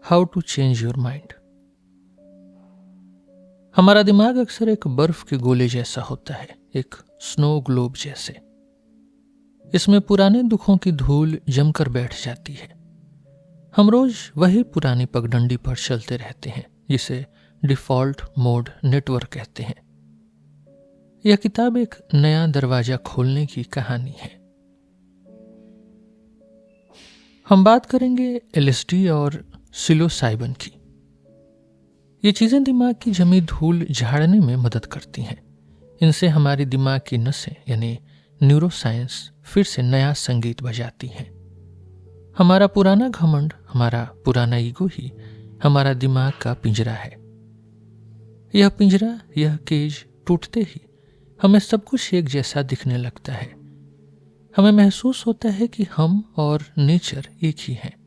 How to change your mind. हमारा दिमाग अक्सर एक बर्फ के गोले जैसा होता है, एक स्नो ग्लोब जैसे। इसमें पुराने दुखों की धूल जमकर बैठ जाती है। हम रोज वही पुरानी पगडंडी पर चलते रहते हैं, जिसे डिफॉल्ट मोड नेटवर्क कहते हैं। यह किताब एक नया दरवाजा खोलने की कहानी है। हम बात करेंगे एलएसडी और सिलोसाइबिन की। ये चीजें दिमाग की जमी धूल झाड़ने में मदद करती हैं। इनसे हमारी दिमाग की नसें यानी न्यूरोसाइंस फिर से नया संगीत बजाती हैं। हमारा पुराना घमंड, हमारा पुराना ईगो ही हमारा दिमाग का पिंजरा है। यह पिंजरा, यह केज टूटते ही हमें सब कुछ एक जैसा दिखने लगता है। हमें महसूस होता है कि हम और नेचर एक ही हैं।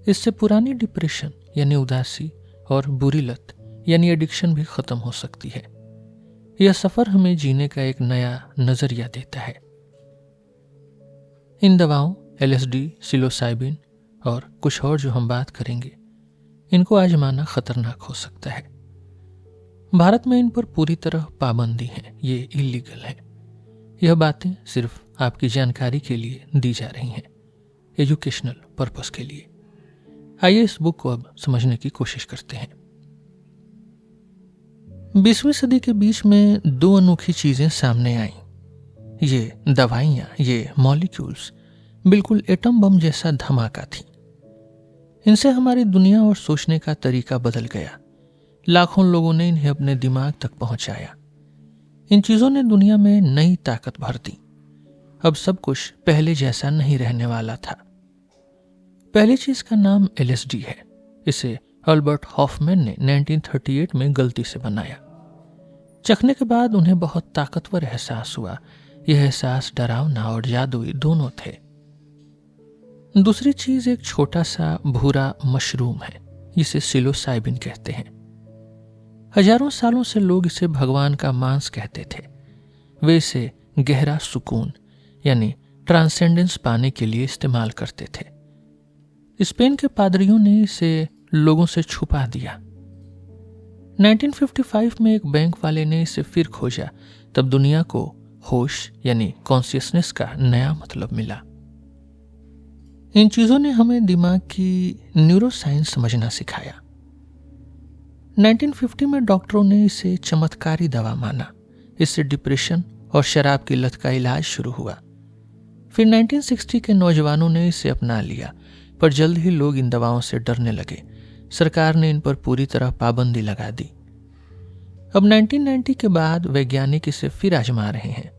इससे पुरानी डिप्रेशन यानी उदासी और बुरी लत यानी एडिक्शन भी खत्म हो सकती है। यह सफर हमें जीने का एक नया नजरिया देता है। इन दवाओं एलएसडी, सिलोसाइबिन और कुछ और जो हम बात करेंगे, इनको आजमाना खतरनाक हो सकता है। भारत में इन पर पूरी तरह पाबंदी है, ये इलीगल है। यह बातें सिर्फ आपकी जानकारी के लिए दी जा रही हैं, एजुकेशनल पर्पस के लिए। आइए इस बुक को अब समझने की कोशिश करते हैं। 20वीं सदी के बीच में दो अनोखी चीजें सामने आईं। ये दवाइयां, ये मॉलिक्यूल्स बिल्कुल एटम बम जैसा धमाका थी। इनसे हमारी दुनिया और सोचने का तरीका बदल गया। लाखों लोगों ने इन्हें अपने दिमाग तक पहुंचाया। इन चीजों ने दुनिया में नई ताकत भर दी। अब सब कुछ पहले जैसा नहीं रहने वाला था। पहली चीज का नाम एलएसडी है। इसे अल्बर्ट हॉफमैन ने 1938 में गलती से बनाया। चखने के बाद उन्हें बहुत ताकतवर एहसास हुआ। यह एहसास डरावना और जादुई दोनों थे। दूसरी चीज एक छोटा सा भूरा मशरूम है, जिसे सिलोसाइबिन कहते हैं। हजारों सालों से लोग इसे भगवान का मांस कहते थे। वे इसे गहरा सुकून यानी ट्रांसेंडेंस पाने के लिए इस्तेमाल करते थे। स्पेन के पादरियों ने इसे लोगों से छुपा दिया। 1955 में एक बैंक वाले ने इसे फिर खोजा। तब दुनिया को होश यानी कॉन्शियसनेस का नया मतलब मिला। इन चीजों ने हमें दिमाग की न्यूरोसाइंस समझना सिखाया। 1950 में डॉक्टरों ने इसे चमत्कारी दवा माना। इससे डिप्रेशन और शराब की लत का इलाज शुरू हुआ। फिर 1960 के नौजवानों ने इसे अपना लिया, पर जल्द ही लोग इन दवाओं से डरने लगे। सरकार ने इन पर पूरी तरह पाबंदी लगा दी। अब 1990 के बाद वैज्ञानिक इसे फिर आजमा रहे हैं।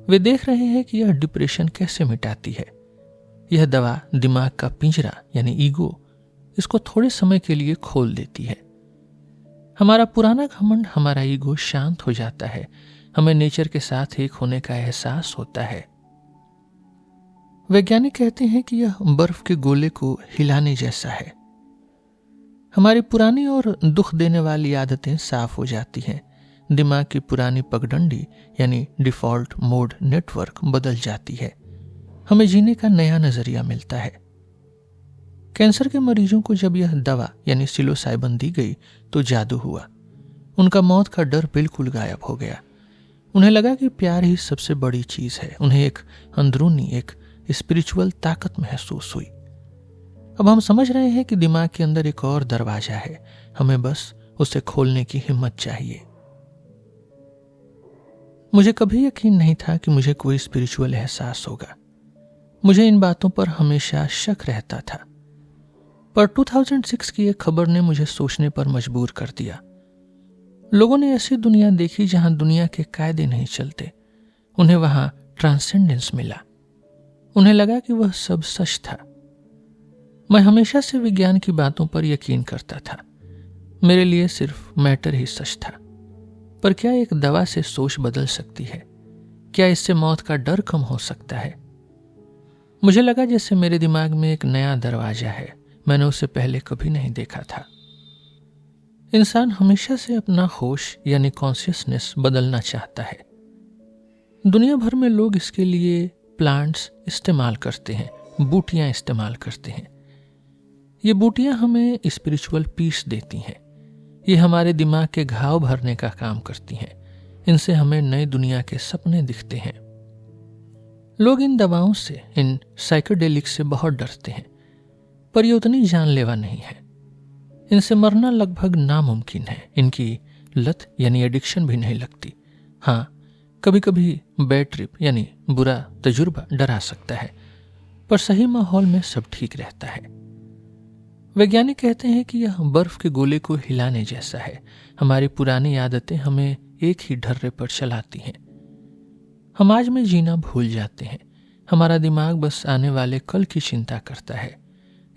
वे देख रहे हैं कि यह डिप्रेशन कैसे मिटाती है। यह दवा दिमाग का पिंजरा यानी ईगो, इसको थोड़े समय के लिए खोल देती है। हमारा पुराना घमंड, हमारा ईगो शांत हो जाता है। हमें नेचर के साथ एक होने का एहसास होता है। वैज्ञानिक कहते हैं कि यह बर्फ के गोले को हिलाने जैसा है। हमारी पुरानी और दुख देने वाली आदतें साफ हो जाती हैं। दिमाग की पुरानी पगडंडी यानी डिफॉल्ट मोड नेटवर्क बदल जाती है। हमें जीने का नया नजरिया मिलता है। कैंसर के मरीजों को जब यह दवा यानी सिलोसाइबिन दी गई तो जादू हुआ। उनका मौत का डर बिल्कुल गायब हो गया। उन्हें लगा कि प्यार ही सबसे बड़ी चीज है। उन्हें एक अंदरूनी, एक स्पिरिचुअल ताकत महसूस हुई। अब हम समझ रहे हैं कि दिमाग के अंदर एक और दरवाजा है। हमें बस उसे खोलने की हिम्मत चाहिए। मुझे कभी यकीन नहीं था कि मुझे कोई स्पिरिचुअल एहसास होगा। मुझे इन बातों पर हमेशा शक रहता था, पर 2006 की एक खबर ने मुझे सोचने पर मजबूर कर दिया। लोगों ने ऐसी दुनिया देखी जहां दुनिया के कायदे नहीं चलते। उन्हें वहां ट्रांसेंडेंस मिला। उन्हें लगा कि वह सब सच था। मैं हमेशा से विज्ञान की बातों पर यकीन करता था। मेरे लिए सिर्फ मैटर ही सच था। पर क्या एक दवा से सोच बदल सकती है? क्या इससे मौत का डर कम हो सकता है? मुझे लगा जैसे मेरे दिमाग में एक नया दरवाजा है। मैंने उसे पहले कभी नहीं देखा था। इंसान हमेशा से अपना होश यानी कॉन्शियसनेस बदलना चाहता है। दुनिया भर में लोग इसके लिए प्लांट्स इस्तेमाल करते हैं, बूटियां इस्तेमाल करते हैं। ये बूटियां हमें स्पिरिचुअल पीस देती हैं। ये हमारे दिमाग के घाव भरने का काम करती हैं। इनसे हमें नई दुनिया के सपने दिखते हैं। लोग इन दवाओं से, इन साइकोडेलिक से बहुत डरते हैं, पर ये उतनी जानलेवा नहीं है। इनसे मरना लगभग नामुमकिन है। इनकी लत यानी एडिक्शन भी नहीं लगती। हाँ, कभी कभी बैड ट्रिप यानी बुरा तजुर्बा डरा सकता है, पर सही माहौल में सब ठीक रहता है। वैज्ञानिक कहते हैं कि यह बर्फ के गोले को हिलाने जैसा है। हमारी पुरानी आदतें हमें एक ही ढर्रे पर चलाती हैं। हम आज में जीना भूल जाते हैं। हमारा दिमाग बस आने वाले कल की चिंता करता है।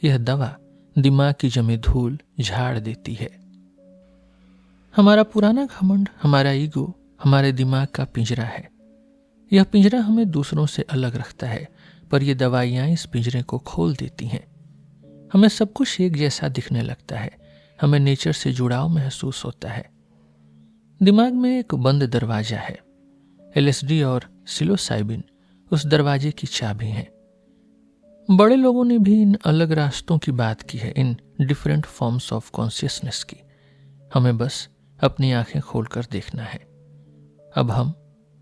यह दवा दिमाग की जमी धूल झाड़ देती है। हमारा पुराना घमंड, हमारा ईगो हमारे दिमाग का पिंजरा है। यह पिंजरा हमें दूसरों से अलग रखता है, पर यह दवाइयां इस पिंजरे को खोल देती हैं। हमें सब कुछ एक जैसा दिखने लगता है। हमें नेचर से जुड़ाव महसूस होता है। दिमाग में एक बंद दरवाजा है। LSD और सिलोसाइबिन उस दरवाजे की चाबी हैं। बड़े लोगों ने भी इन अलग रास्तों की बात की है, in different forms of consciousness की। हमें बस अपनी आंखें खोलकर देखना है। अब हम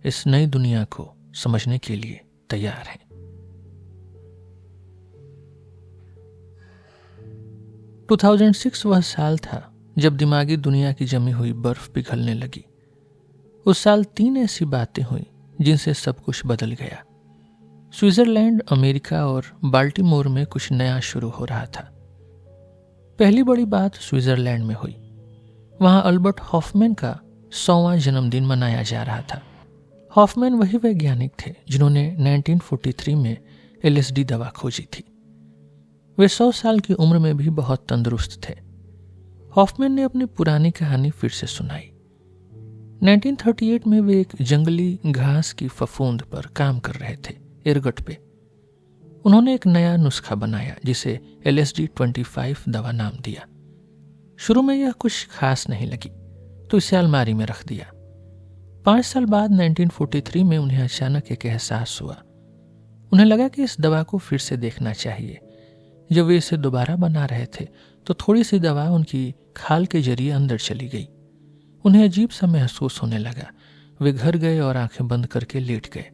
इस नई दुनिया को समझने के लिए तैयार हैं। 2006 वह साल था जब दिमागी दुनिया की जमी हुई बर्फ पिघलने लगी। उस साल 3 ऐसी बातें हुई जिनसे सब कुछ बदल गया। स्विट्जरलैंड, अमेरिका और बाल्टीमोर में कुछ नया शुरू हो रहा था। पहली बड़ी बात स्विट्जरलैंड में हुई। वहां अल्बर्ट हॉफमैन का 100वां जन्मदिन मनाया जा रहा था। हॉफमैन वही वैज्ञानिक थे जिन्होंने 1943 में LSD दवा खोजी थी। वे 100 साल की उम्र में भी बहुत तंदुरुस्त थे। हॉफमैन ने अपनी पुरानी कहानी फिर से सुनाई। 1938 में वे एक जंगली घास की फफूंद पर काम कर रहे थे, एरगट पे। उन्होंने एक नया नुस्खा बनाया जिसे LSD 25 दवा नाम दिया। शुरू में यह कुछ खास नहीं लगी तो इसे अलमारी में रख दिया। 5 साल बाद 1943 में उन्हें अचानक एक एहसास हुआ। उन्हें लगा कि इस दवा को फिर से देखना चाहिए। जब वे इसे दोबारा बना रहे थे तो थोड़ी सी दवा उनकी खाल के जरिए अंदर चली गई। उन्हें अजीब सा महसूस होने लगा। वे घर गए और आंखें बंद करके लेट गए।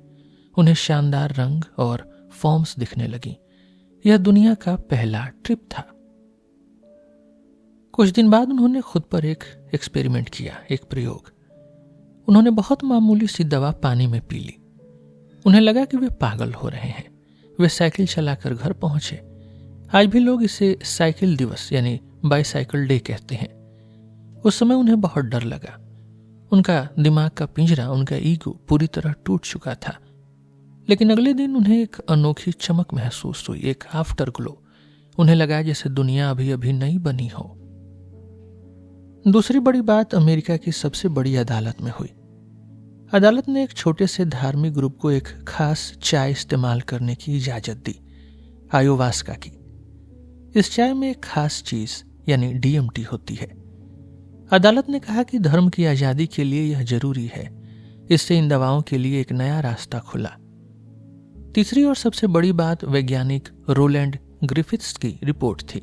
उन्हें शानदार रंग और फॉर्म्स दिखने लगी। यह दुनिया का पहला ट्रिप था। कुछ दिन बाद उन्होंने खुद पर एक एक्सपेरिमेंट किया, एक प्रयोग। उन्होंने बहुत मामूली सी दवा पानी में पी ली। उन्हें लगा कि वे पागल हो रहे हैं। वे साइकिल चलाकर घर पहुंचे। आज भी लोग इसे साइकिल दिवस यानी बाईसाइकिल डे कहते हैं। उस समय उन्हें बहुत डर लगा। उनका दिमाग का पिंजरा, उनका ईगो पूरी तरह टूट चुका था। लेकिन अगले दिन उन्हें एक अनोखी चमक महसूस हुई, एक आफ्टर ग्लो। उन्हें लगा जैसे दुनिया अभी अभी नई बनी हो। दूसरी बड़ी बात अमेरिका की सबसे बड़ी अदालत में हुई। अदालत ने एक छोटे से धार्मिक ग्रुप को एक खास चाय इस्तेमाल करने की इजाजत दी, आयोवास्का की। इस चाय में एक खास चीज यानी DMT होती है। अदालत ने कहा कि धर्म की आजादी के लिए यह जरूरी है। इससे इन दवाओं के लिए एक नया रास्ता खुला। तीसरी और सबसे बड़ी बात वैज्ञानिक रोलैंड ग्रिफिथ्स की रिपोर्ट थी।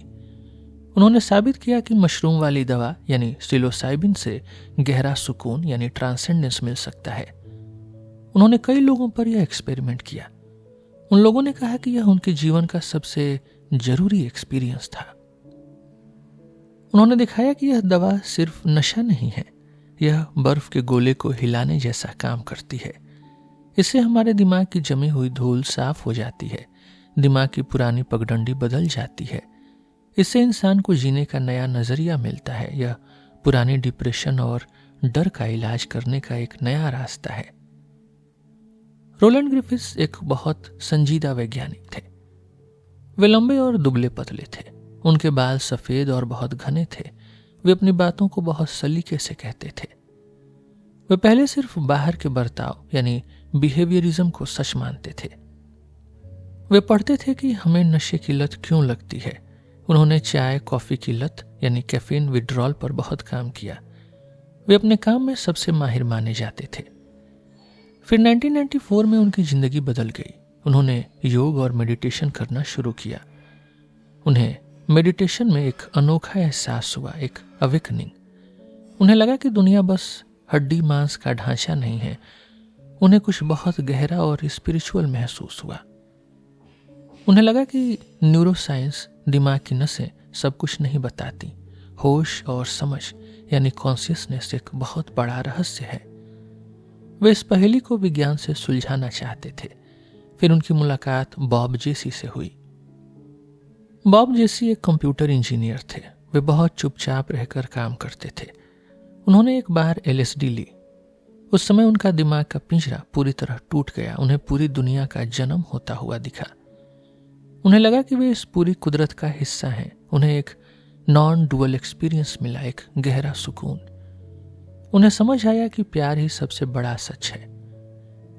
उन्होंने साबित किया कि मशरूम वाली दवा यानी सिलोसाइबिन से गहरा सुकून यानी ट्रांसेंडेंस मिल सकता है। उन्होंने कई लोगों पर यह एक्सपेरिमेंट किया। उन लोगों ने कहा कि यह उनके जीवन का सबसे जरूरी एक्सपीरियंस था। उन्होंने दिखाया कि यह दवा सिर्फ नशा नहीं है, यह बर्फ के गोले को हिलाने जैसा काम करती है। इससे हमारे दिमाग की जमी हुई धूल साफ हो जाती है, दिमाग की पुरानी पगडंडी बदल जाती है। इससे इंसान को जीने का नया नजरिया मिलता है। यह पुरानी डिप्रेशन और डर का इलाज करने का एक नया रास्ता है। रोलैंड ग्रिफिथ्स एक बहुत संजीदा वैज्ञानिक थे। वे लंबे और दुबले पतले थे। उनके बाल सफेद और बहुत घने थे। वे अपनी बातों को बहुत सलीके से कहते थे। वे पहले सिर्फ बाहर के बर्ताव यानी बिहेवियरिज्म को सच मानते थे। वे पढ़ते थे कि हमें नशे की लत क्यों लगती है। उन्होंने चाय कॉफी की लत यानी कैफीन विड्रॉल पर बहुत काम किया। वे अपने काम में सबसे माहिर माने जाते थे। फिर 1994 में उनकी जिंदगी बदल गई। उन्होंने योग और मेडिटेशन करना शुरू किया। उन्हें मेडिटेशन में एक अनोखा एहसास हुआ, एक अवेकनिंग। उन्हें लगा कि दुनिया बस हड्डी मांस का ढांचा नहीं है, उन्हें कुछ बहुत गहरा और स्पिरिचुअल महसूस हुआ। उन्हें लगा कि न्यूरोसाइंस, दिमाग की नसें सब कुछ नहीं बताती, होश और समझ यानी कॉन्शियसनेस एक बहुत बड़ा रहस्य है। वे इस पहेली को विज्ञान से सुलझाना चाहते थे। फिर उनकी मुलाकात बॉब जेसी से हुई। बॉब जेसी एक कंप्यूटर इंजीनियर थे। वे बहुत चुपचाप रहकर काम करते थे। उन्होंने एक बार LSD ली। उस समय उनका दिमाग का पिंजरा पूरी तरह टूट गया। उन्हें पूरी दुनिया का जन्म होता हुआ दिखा। उन्हें लगा कि वे इस पूरी कुदरत का हिस्सा हैं। उन्हें एक नॉन डुअल एक्सपीरियंस मिला, एक गहरा सुकून। उन्हें समझ आया कि प्यार ही सबसे बड़ा सच है।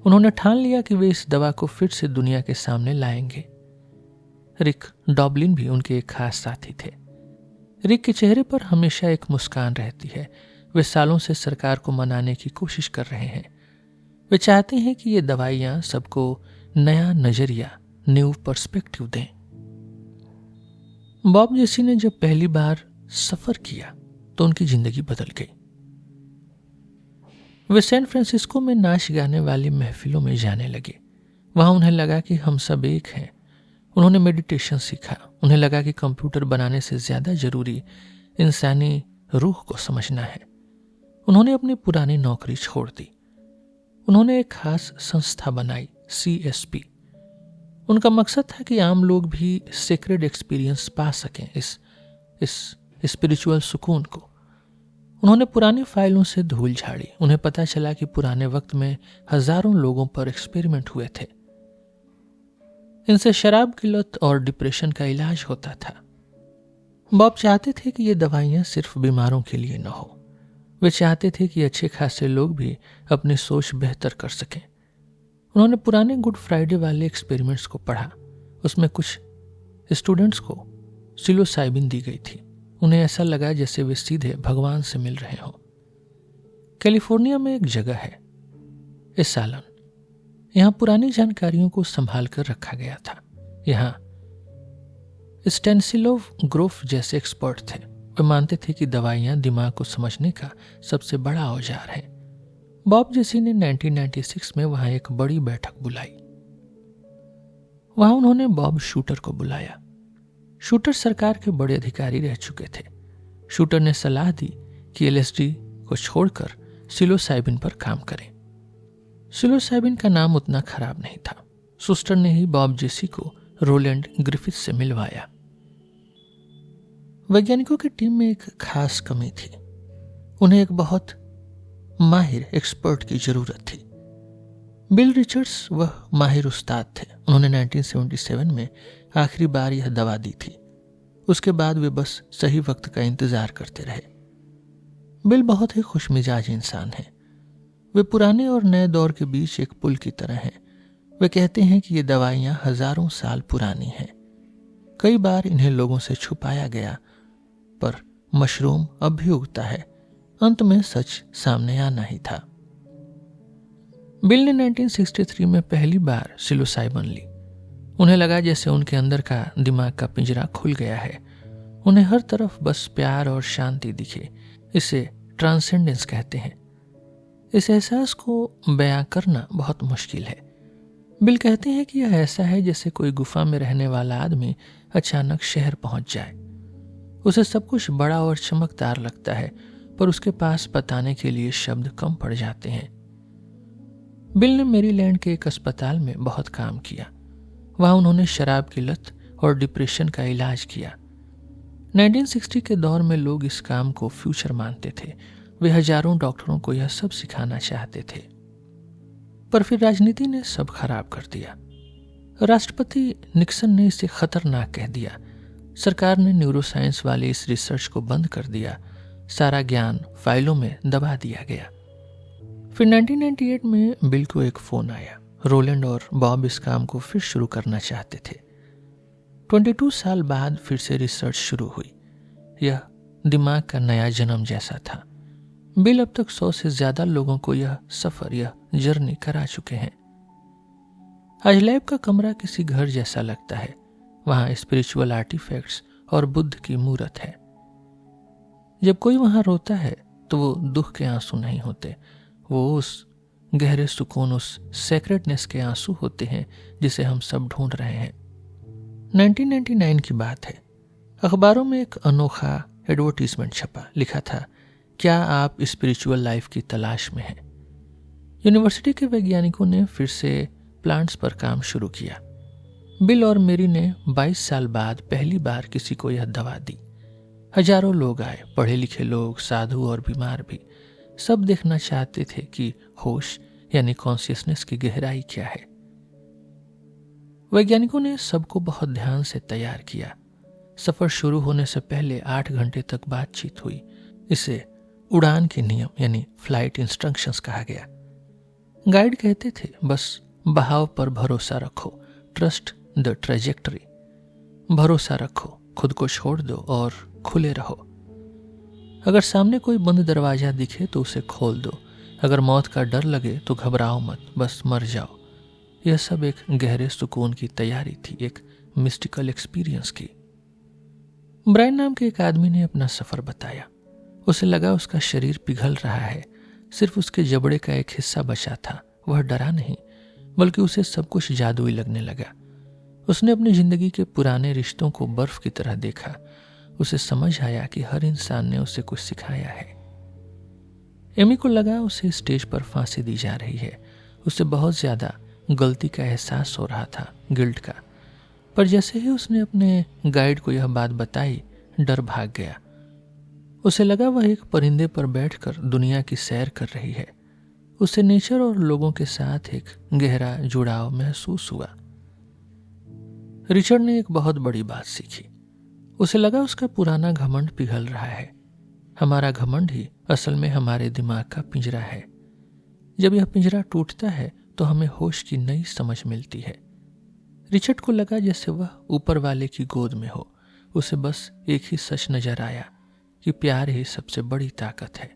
उन्होंने ठान लिया कि वे इस दवा को फिर से दुनिया के सामने लाएंगे। रिक डॉबलिन भी उनके एक खास साथी थे। रिक के चेहरे पर हमेशा एक मुस्कान रहती है। वे सालों से सरकार को मनाने की कोशिश कर रहे हैं। वे चाहते हैं कि ये दवाइयां सबको नया नजरिया, न्यू पर्सपेक्टिव दें। बॉब जेसी ने जब पहली बार सफर किया तो उनकी जिंदगी बदल गई। वे सैन फ्रांसिस्को में नाच गाने वाली महफिलों में जाने लगे। वहां उन्हें लगा कि हम सब एक हैं। उन्होंने मेडिटेशन सीखा। उन्हें लगा कि कंप्यूटर बनाने से ज्यादा जरूरी इंसानी रूह को समझना है। उन्होंने अपनी पुरानी नौकरी छोड़ दी। उन्होंने एक खास संस्था बनाई, CSP। उनका मकसद था कि आम लोग भी सेक्रेड एक्सपीरियंस पा सकें, इस स्पिरिचुअल सुकून को। उन्होंने पुरानी फाइलों से धूल झाड़ी। उन्हें पता चला कि पुराने वक्त में हजारों लोगों पर एक्सपेरिमेंट हुए थे। इनसे शराब की लत और डिप्रेशन का इलाज होता था। बॉब चाहते थे कि ये दवाइयां सिर्फ बीमारों के लिए न हो। वे चाहते थे कि अच्छे खासे लोग भी अपनी सोच बेहतर कर सकें। उन्होंने पुराने गुड फ्राइडे वाले एक्सपेरिमेंट्स को पढ़ा। उसमें कुछ स्टूडेंट्स को सिलोसाइबिन दी गई थी। उन्हें ऐसा लगा जैसे वे सीधे भगवान से मिल रहे हों। कैलिफोर्निया में एक जगह है, एसालन। यहाँ पुरानी जानकारियों को संभाल कर रखा गया था। यहाँ स्टेनिस्लाव ग्रोफ जैसे एक्सपर्ट थे। वे मानते थे कि दवाइयाँ दिमाग को समझने का सबसे बड़ा औजार है। बॉब जेसी ने 1996 में वहां एक बड़ी बैठक बुलाई। वहां उन्होंने बॉब शूटर को बुलाया। शूटर सरकार के बड़े अधिकारी रह चुके थे। शूटर ने सलाह दी कि LSD को छोड़कर सिलोसाइबिन पर काम करें। सिलोसाइबिन का नाम उतना खराब नहीं था। शूस्टर ने ही बॉब जेसी को रोलैंड ग्रिफिथ से मिलवाया। वैज्ञानिकों की टीम में एक खास कमी थी। उन्हें एक बहुत माहिर एक्सपर्ट की जरूरत थी। बिल रिचर्ड्स वह माहिर उस्ताद थे। उन्होंने 1977 में आखिरी बार यह दवा दी थी। उसके बाद वे बस सही वक्त का इंतजार करते रहे। बिल बहुत ही खुशमिजाज इंसान हैं। वे पुराने और नए दौर के बीच एक पुल की तरह हैं। वे कहते हैं कि ये दवाइयां हजारों साल पुरानी हैं। कई बार इन्हें लोगों से छुपाया गया, पर मशरूम अब भी उगता है। अंत में सच सामने आना ही था। बिल ने 1963 में पहली बार सिलोसाइबिन ली। उन्हें लगा जैसे उनके अंदर का दिमाग का पिंजरा खुल गया है। उन्हें हर तरफ बस प्यार और शांति दिखे। इसे ट्रांसेंडेंस कहते हैं। इस एहसास को बयां करना बहुत मुश्किल है। बिल कहते हैं कि यह ऐसा है जैसे कोई गुफा में रहने वाला आदमी अचानक शहर पहुंच जाए। उसे सब कुछ बड़ा और चमकदार लगता है, पर उसके पास बताने के लिए शब्द कम पड़ जाते हैं। बिल ने मैरीलैंड के एक अस्पताल में बहुत काम किया। वहां उन्होंने शराब की लत और डिप्रेशन का इलाज किया। 1960 के दौर में लोग इस काम को फ्यूचर मानते थे। वे हजारों डॉक्टरों को यह सब सिखाना चाहते थे, पर फिर राजनीति ने सब खराब कर दिया। राष्ट्रपति निक्सन ने इसे खतरनाक कह दिया। सरकार ने न्यूरोसाइंस वाले इस रिसर्च को बंद कर दिया। सारा ज्ञान फाइलों में दबा दिया गया। फिर 1998 में बिल को एक फोन आया। रोलैंड और बॉब इस काम को फिर शुरू करना चाहते थे। 22 साल बाद फिर से रिसर्च शुरू हुई। यह दिमाग का नया जन्म जैसा था। बिल अब तक 100 से ज्यादा लोगों को यह सफर, यह जर्नी करा चुके हैं। आज लैब का कमरा किसी घर जैसा लगता है। वहां स्पिरिचुअल आर्टिफैक्ट्स और बुद्ध की मूरत है। जब कोई वहां रोता है तो वो दुख के आंसू नहीं होते, वो उस गहरे सुकून, उस सेक्रेटनेस के आंसू होते हैं जिसे हम सब ढूंढ रहे हैं। 1999 की बात है। अखबारों में एक अनोखा एडवर्टीजमेंट छपा। लिखा था, क्या आप स्पिरिचुअल लाइफ की तलाश में हैं? यूनिवर्सिटी के वैज्ञानिकों ने फिर से प्लांट्स पर काम शुरू किया। बिल और मेरी ने 22 साल बाद पहली बार किसी को यह दवा दी। हजारों लोग आए, पढ़े लिखे लोग, साधु और बीमार भी। सब देखना चाहते थे कि होश यानी कॉन्शियसनेस की गहराई क्या है। वैज्ञानिकों ने सबको बहुत ध्यान से तैयार किया। सफर शुरू होने से पहले 8 घंटे तक बातचीत हुई। इसे उड़ान के नियम यानी फ्लाइट इंस्ट्रक्शंस कहा गया। गाइड कहते थे, बस बहाव पर भरोसा रखो, ट्रस्ट द ट्रेजेक्टरी। भरोसा रखो, खुद को छोड़ दो और खुले रहो। अगर सामने कोई बंद दरवाजा दिखे तो उसे खोल दो। अगर मौत का डर लगे तो घबराओ मत, बस मर जाओ। यह सब एक गहरे सुकून की तैयारी थी, एक मिस्टिकल एक्सपीरियंस की। ब्रायन नाम के एक आदमी ने अपना सफर बताया। उसे लगा उसका शरीर पिघल रहा है, सिर्फ उसके जबड़े का एक हिस्सा बचा था। वह डरा नहीं, बल्कि उसे सब कुछ जादुई लगने लगा। उसने अपनी जिंदगी के पुराने रिश्तों को बर्फ की तरह देखा। उसे समझ आया कि हर इंसान ने उसे कुछ सिखाया है। एमी को लगा उसे स्टेज पर फांसी दी जा रही है। उसे बहुत ज्यादा गलती का एहसास हो रहा था, गिल्ट का। पर जैसे ही उसने अपने गाइड को यह बात बताई, डर भाग गया। उसे लगा वह एक परिंदे पर बैठकर दुनिया की सैर कर रही है। उसे नेचर और लोगों के साथ एक गहरा जुड़ाव महसूस हुआ। रिचर्ड ने एक बहुत बड़ी बात सीखी। उसे लगा उसका पुराना घमंड पिघल रहा है। हमारा घमंड ही असल में हमारे दिमाग का पिंजरा है। जब यह पिंजरा टूटता है तो हमें होश की नई समझ मिलती है। रिचर्ड को लगा जैसे वह ऊपर वाले की गोद में हो। उसे बस एक ही सच नजर आया कि प्यार ही सबसे बड़ी ताकत है।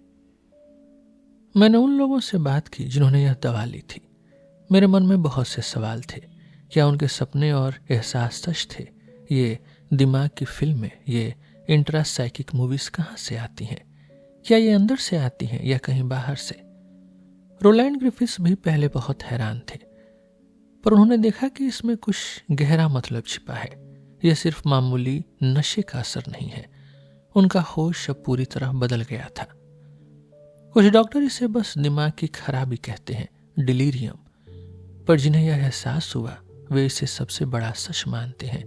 मैंने उन लोगों से बात की जिन्होंने यह दवा ली थी। मेरे मन में बहुत से सवाल थे। क्या उनके सपने और एहसास सच थे? ये दिमाग की फिल्में, ये इंट्रासाइकिक मूवीज कहाँ से आती हैं? क्या ये अंदर से आती हैं या कहीं बाहर से? रोलैंड ग्रिफिथ्स भी पहले बहुत हैरान थे, पर उन्होंने देखा कि इसमें कुछ गहरा मतलब छिपा है। यह सिर्फ मामूली नशे का असर नहीं है। उनका होश अब पूरी तरह बदल गया था। कुछ डॉक्टर इसे बस दिमाग की खराबी कहते हैं, डिलीरियम, पर जिन्हें यह एहसास हुआ वे इसे सबसे बड़ा सच मानते हैं।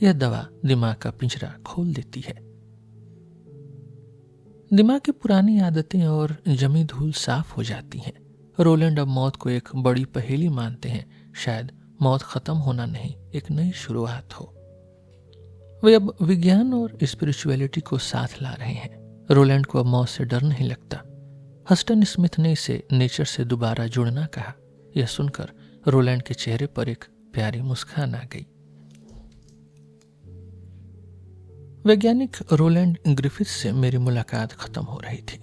यह दवा दिमाग का पिंजरा खोल देती है। दिमाग की पुरानी आदतें और जमी धूल साफ हो जाती हैं। रोलैंड अब मौत को एक बड़ी पहेली मानते हैं। शायद मौत खत्म होना नहीं, एक नई शुरुआत हो। वे अब विज्ञान और स्पिरिचुअलिटी को साथ ला रहे हैं। रोलैंड को अब मौत से डर नहीं लगता। हस्टन स्मिथ ने इसे नेचर से दोबारा जुड़ना कहा। यह सुनकर रोलैंड के चेहरे पर एक प्यारी मुस्कान आ गई। वैज्ञानिक रोलैंड ग्रिफिथ्स से मेरी मुलाकात खत्म हो रही थी।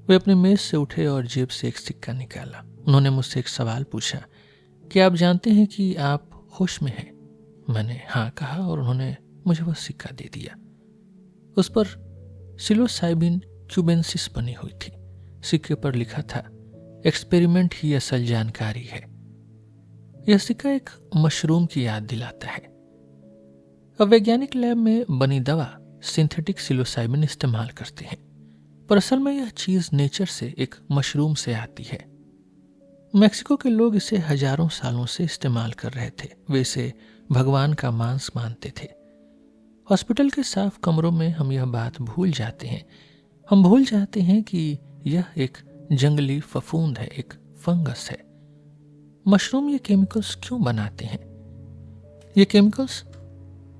वे अपने मेज से उठे और जेब से एक सिक्का निकाला। उन्होंने मुझसे एक सवाल पूछा, क्या आप जानते हैं कि आप होश में हैं? मैंने हाँ कहा और उन्होंने मुझे वह सिक्का दे दिया। उस पर सिलोसाइबिन क्यूबेंसिस बनी हुई थी। सिक्के पर लिखा था, एक्सपेरिमेंट ही असल जानकारी है। यह सिक्का एक मशरूम की याद दिलाता है। अब वैज्ञानिक लैब में बनी दवा सिंथेटिक सिलोसाइबिन इस्तेमाल करते हैं, पर असल में यह चीज नेचर से एक मशरूम से आती है। मेक्सिको के लोग इसे हजारों सालों से इस्तेमाल कर रहे थे। वे इसे भगवान का मांस मानते थे। हॉस्पिटल के साफ कमरों में हम यह बात भूल जाते हैं। हम भूल जाते हैं कि यह एक जंगली फफूंद है, एक फंगस है। मशरूम ये केमिकल्स क्यों बनाते हैं? ये केमिकल्स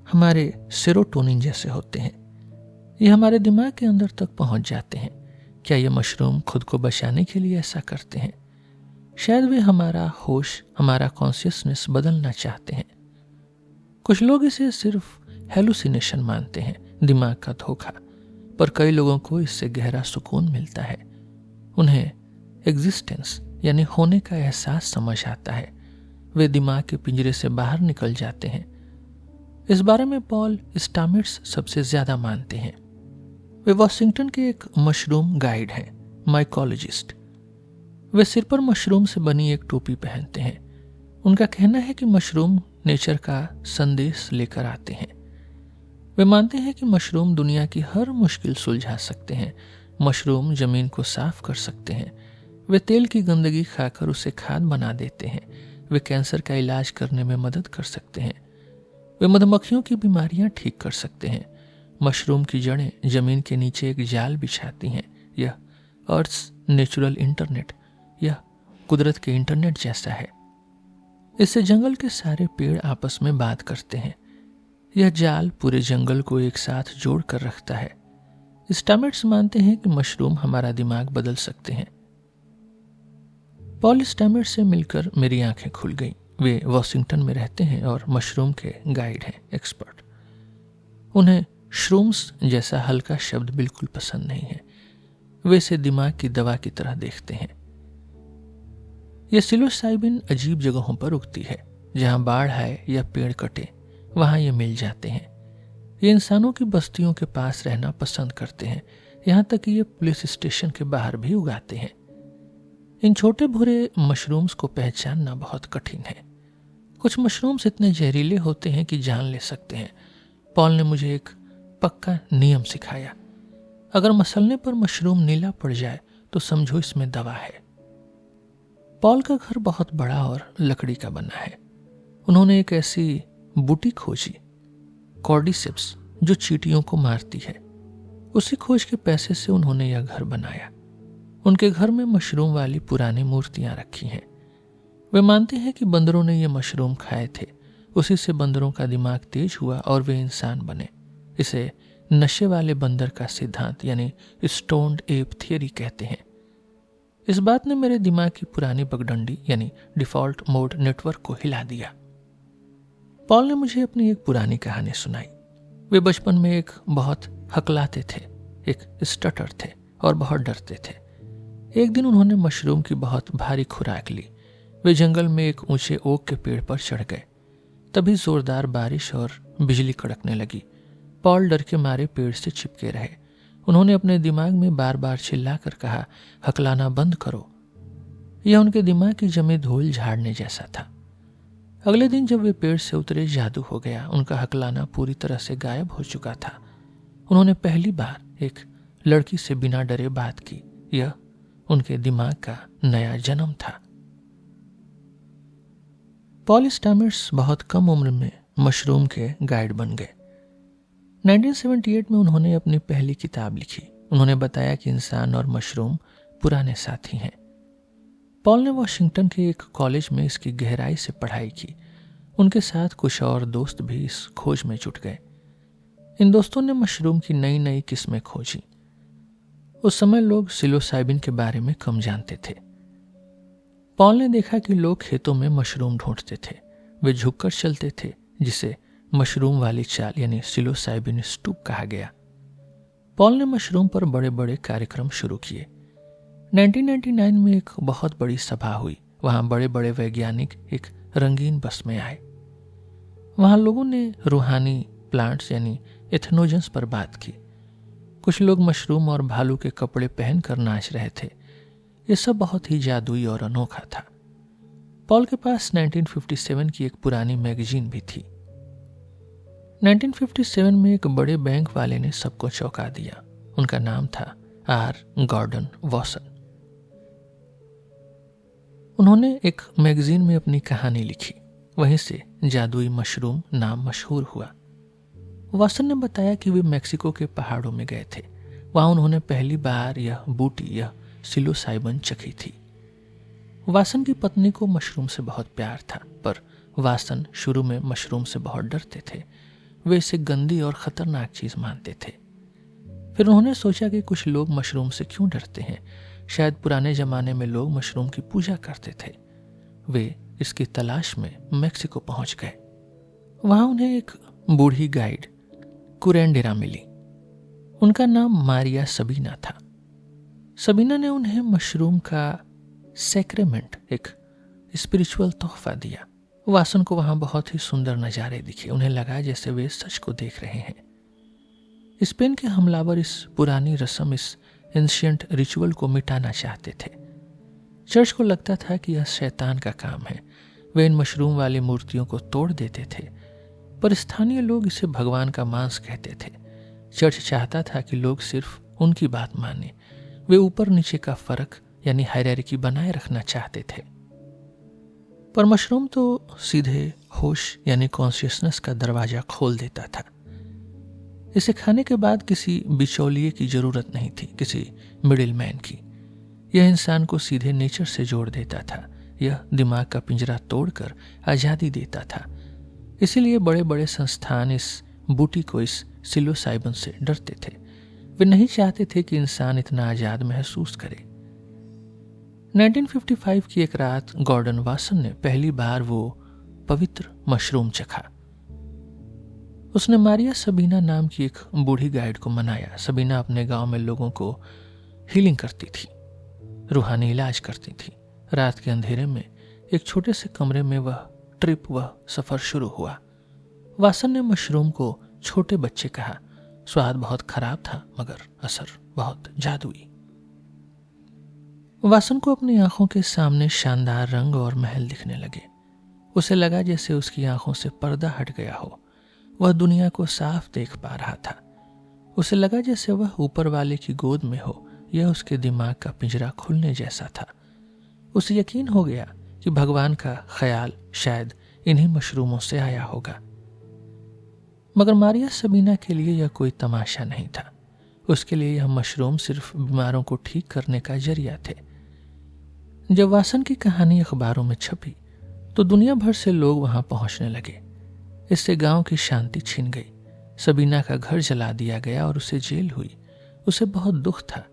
हमारे सेरोटोनिन जैसे होते हैं। ये हमारे दिमाग के अंदर तक पहुंच जाते हैं। क्या ये मशरूम खुद को बचाने के लिए ऐसा करते हैं? शायद वे हमारा होश, हमारा कॉन्शियसनेस बदलना चाहते हैं। कुछ लोग इसे सिर्फ हेलुसिनेशन मानते हैं, दिमाग का धोखा, पर कई लोगों को इससे गहरा सुकून मिलता है। उन्हें एग्जिस्टेंस यानी होने का एहसास समझ आता है। वे दिमाग के पिंजरे से बाहर निकल जाते हैं। इस बारे में पॉल स्टामिट्स सबसे ज्यादा मानते हैं। वे वॉशिंगटन के एक मशरूम गाइड हैं, माइकोलॉजिस्ट। वे सिर पर मशरूम से बनी एक टोपी पहनते हैं। उनका कहना है कि मशरूम नेचर का संदेश लेकर आते हैं। वे मानते हैं कि मशरूम दुनिया की हर मुश्किल सुलझा सकते हैं। मशरूम जमीन को साफ कर सकते हैं। वे तेल की गंदगी खाकर उसे खाद बना देते हैं। वे कैंसर का इलाज करने में मदद कर सकते हैं। वे मधुमक्खियों की बीमारियां ठीक कर सकते हैं। मशरूम की जड़ें जमीन के नीचे एक जाल बिछाती हैं। यह अर्थ्स नेचुरल इंटरनेट, यह कुदरत के इंटरनेट जैसा है। इससे जंगल के सारे पेड़ आपस में बात करते हैं। यह जाल पूरे जंगल को एक साथ जोड़ कर रखता है। स्टामिट्स मानते हैं कि मशरूम हमारा दिमाग बदल सकते हैं। पॉल स्टामिट्स से मिलकर मेरी आंखें खुल गईं। वे वॉशिंगटन में रहते हैं और मशरूम के गाइड हैं, एक्सपर्ट। उन्हें श्रूम्स जैसा हल्का शब्द बिल्कुल पसंद नहीं है। वे इसे दिमाग की दवा की तरह देखते हैं। यह सिलोसाइबिन अजीब जगहों पर उगती है। जहां बाढ़ आए या पेड़ कटे वहां ये मिल जाते हैं। ये इंसानों की बस्तियों के पास रहना पसंद करते हैं। यहां तक कि ये पुलिस स्टेशन के बाहर भी उगाते हैं। इन छोटे भूरे मशरूम्स को पहचानना बहुत कठिन है। कुछ मशरूम्स इतने जहरीले होते हैं कि जान ले सकते हैं। पॉल ने मुझे एक पक्का नियम सिखाया। अगर मसलने पर मशरूम नीला पड़ जाए तो समझो इसमें दवा है। पॉल का घर बहुत बड़ा और लकड़ी का बना है। उन्होंने एक ऐसी बूटी खोजी, कॉर्डिसेप्स, जो चींटियों को मारती है। उसी खोज के पैसे से उन्होंने यह घर बनाया। उनके घर में मशरूम वाली पुरानी मूर्तियां रखी हैं। वे मानते हैं कि बंदरों ने ये मशरूम खाए थे। उसी से बंदरों का दिमाग तेज हुआ और वे इंसान बने। इसे नशे वाले बंदर का सिद्धांत यानी स्टोन्ड एप थियरी कहते हैं। इस बात ने मेरे दिमाग की पुरानी पगडंडी यानी डिफॉल्ट मोड नेटवर्क को हिला दिया। पॉल ने मुझे अपनी एक पुरानी कहानी सुनाई। वे बचपन में एक बहुत हकलाते थे, एक स्टटर थे और बहुत डरते थे। एक दिन उन्होंने मशरूम की बहुत भारी खुराक ली। वे जंगल में एक ऊंचे ओक के पेड़ पर चढ़ गए। तभी जोरदार बारिश और बिजली कड़कने लगी। पॉल डर के मारे पेड़ से चिपके रहे। उन्होंने अपने दिमाग में बार बार चिल्लाकर कहा, हकलाना बंद करो। यह उनके दिमाग की जमी धूल झाड़ने जैसा था। अगले दिन जब वे पेड़ से उतरे, जादू हो गया। उनका हकलाना पूरी तरह से गायब हो चुका था। उन्होंने पहली बार एक लड़की से बिना डरे बात की। यह उनके दिमाग का नया जन्म था। पॉल स्टामिट्स बहुत कम उम्र में मशरूम के गाइड बन गए। 1978 में उन्होंने अपनी पहली किताब लिखी। उन्होंने बताया कि इंसान और मशरूम पुराने साथी हैं। पॉल ने वॉशिंगटन के एक कॉलेज में इसकी गहराई से पढ़ाई की। उनके साथ कुछ और दोस्त भी इस खोज में जुट गए। इन दोस्तों ने मशरूम की नई नई किस्में खोजी। उस समय लोग सिलोसाइबिन के बारे में कम जानते थे। पॉल ने देखा कि लोग खेतों में मशरूम ढूंढते थे। वे झुककर चलते थे, जिसे मशरूम वाली चाल यानी सिलोसाइबिन स्टूप कहा गया। पॉल ने मशरूम पर बड़े बड़े कार्यक्रम शुरू किए। 1999 में एक बहुत बड़ी सभा हुई। वहां बड़े बड़े वैज्ञानिक एक रंगीन बस में आए। वहां लोगों ने रूहानी प्लांट्स यानी एथनोजन्स पर बात की। कुछ लोग मशरूम और भालू के कपड़े पहनकर नाच रहे थे। यह सब बहुत ही जादुई और अनोखा था। पॉल के पास 1957 की एक पुरानी मैगजीन भी थी। 1957 में एक बड़े बैंक वाले ने सबको चौंका दिया। उनका नाम था आर. गॉर्डन वॉसन। उन्होंने एक मैगजीन में अपनी कहानी लिखी। वहीं से जादुई मशरूम नाम मशहूर हुआ। वॉसन ने बताया कि वे मेक्सिको के पहाड़ों में गए थे। वहां उन्होंने पहली बार यह बूटी यह सिलोसाइबिन चखी थी। वासन की पत्नी को मशरूम से बहुत प्यार था, पर वासन शुरू में मशरूम से बहुत डरते थे। वे इसे गंदी और खतरनाक चीज मानते थे। फिर उन्होंने सोचा कि कुछ लोग मशरूम से क्यों डरते हैं। शायद पुराने जमाने में लोग मशरूम की पूजा करते थे। वे इसकी तलाश में मेक्सिको पहुंच गए। वहां उन्हें एक बूढ़ी गाइड कुरेंडेरा मिली। उनका नाम मारिया सबीना था। सबीना ने उन्हें मशरूम का सैक्रेमेंट, एक स्पिरिचुअल तोहफा दिया। वासन को वहां बहुत ही सुंदर नज़ारे दिखे। उन्हें लगा जैसे वे सच को देख रहे हैं। स्पेन के हमलावर इस पुरानी रस्म, इस एंशियंट रिचुअल को मिटाना चाहते थे। चर्च को लगता था कि यह शैतान का काम है। वे इन मशरूम वाली मूर्तियों को तोड़ देते थे, पर स्थानीय लोग इसे भगवान का मांस कहते थे। चर्च चाहता था कि लोग सिर्फ उनकी बात माने। वे ऊपर नीचे का फर्क यानी हायरार्की बनाए रखना चाहते थे। पर मशरूम तो सीधे होश यानी कॉन्शियसनेस का दरवाजा खोल देता था। इसे खाने के बाद किसी बिचौलिए की जरूरत नहीं थी, किसी मिडिल मैन की। यह इंसान को सीधे नेचर से जोड़ देता था। यह दिमाग का पिंजरा तोड़कर आज़ादी देता था। इसीलिए बड़े बड़े संस्थान इस बूटी को, इस सिलोसाइबन से डरते थे। वे नहीं चाहते थे कि इंसान इतना आज़ाद महसूस करे। 1955 की एक रात गॉर्डन वासन ने पहली बार वो पवित्र मशरूम चखा। उसने मारिया सबीना नाम की एक बूढ़ी गाइड को मनाया। सबीना अपने गांव में लोगों को हीलिंग करती थी, रूहानी इलाज करती थी। रात के अंधेरे में एक छोटे से कमरे में वह सफ़र शुरू हुआ। वासन ने मशरूम को छोटे बच्चे कहा। स्वाद बहुत खराब था, मगर असर बहुत जादुई। वासन को अपनी आंखों के सामने शानदार रंग और महल दिखने लगे। उसे लगा जैसे उसकी आंखों से पर्दा हट गया हो। वह दुनिया को साफ देख पा रहा था। उसे लगा जैसे वह ऊपर वाले की गोद में हो। यह उसके दिमाग का पिंजरा खुलने जैसा था। उसे यकीन हो गया कि भगवान का ख्याल शायद इन्हीं मशरूमों से आया होगा। मगर मारिया सबीना के लिए यह कोई तमाशा नहीं था। उसके लिए यह मशरूम सिर्फ बीमारों को ठीक करने का जरिया थे। जब वासन की कहानी अखबारों में छपी तो दुनिया भर से लोग वहां पहुंचने लगे। इससे गांव की शांति छिन गई। सबीना का घर जला दिया गया और उसे जेल हुई। उसे बहुत दुख था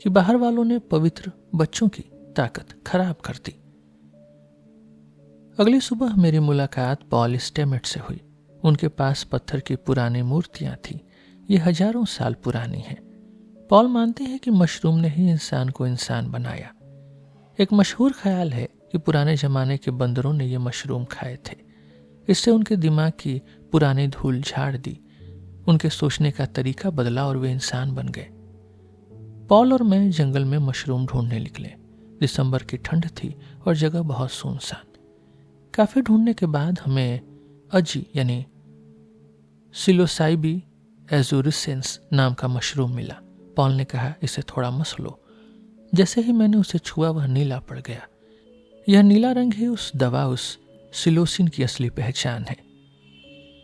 कि बाहर वालों ने पवित्र बच्चों की ताकत खराब कर दी। अगली सुबह मेरी मुलाकात पॉल स्टेमेट से हुई। उनके पास पत्थर की पुरानी मूर्तियां थी। ये हजारों साल पुरानी हैं। पॉल मानते हैं कि मशरूम ने ही इंसान को इंसान बनाया। एक मशहूर ख्याल है कि पुराने जमाने के बंदरों ने ये मशरूम खाए थे। इससे उनके दिमाग की पुरानी धूल झाड़ दी। उनके सोचने का तरीका बदला और वे इंसान बन गए। पॉल और मैं जंगल में मशरूम ढूंढने निकले। दिसंबर की ठंड थी और जगह बहुत सुनसान। काफी ढूंढने के बाद हमें अजी यानी सिलोसाइबी एजुरिसेंस नाम का मशरूम मिला। पॉल ने कहा, इसे थोड़ा मस लो। जैसे ही मैंने उसे छुआ वह नीला पड़ गया। यह नीला रंग ही उस दवा, उस सिलोसिन की असली पहचान है।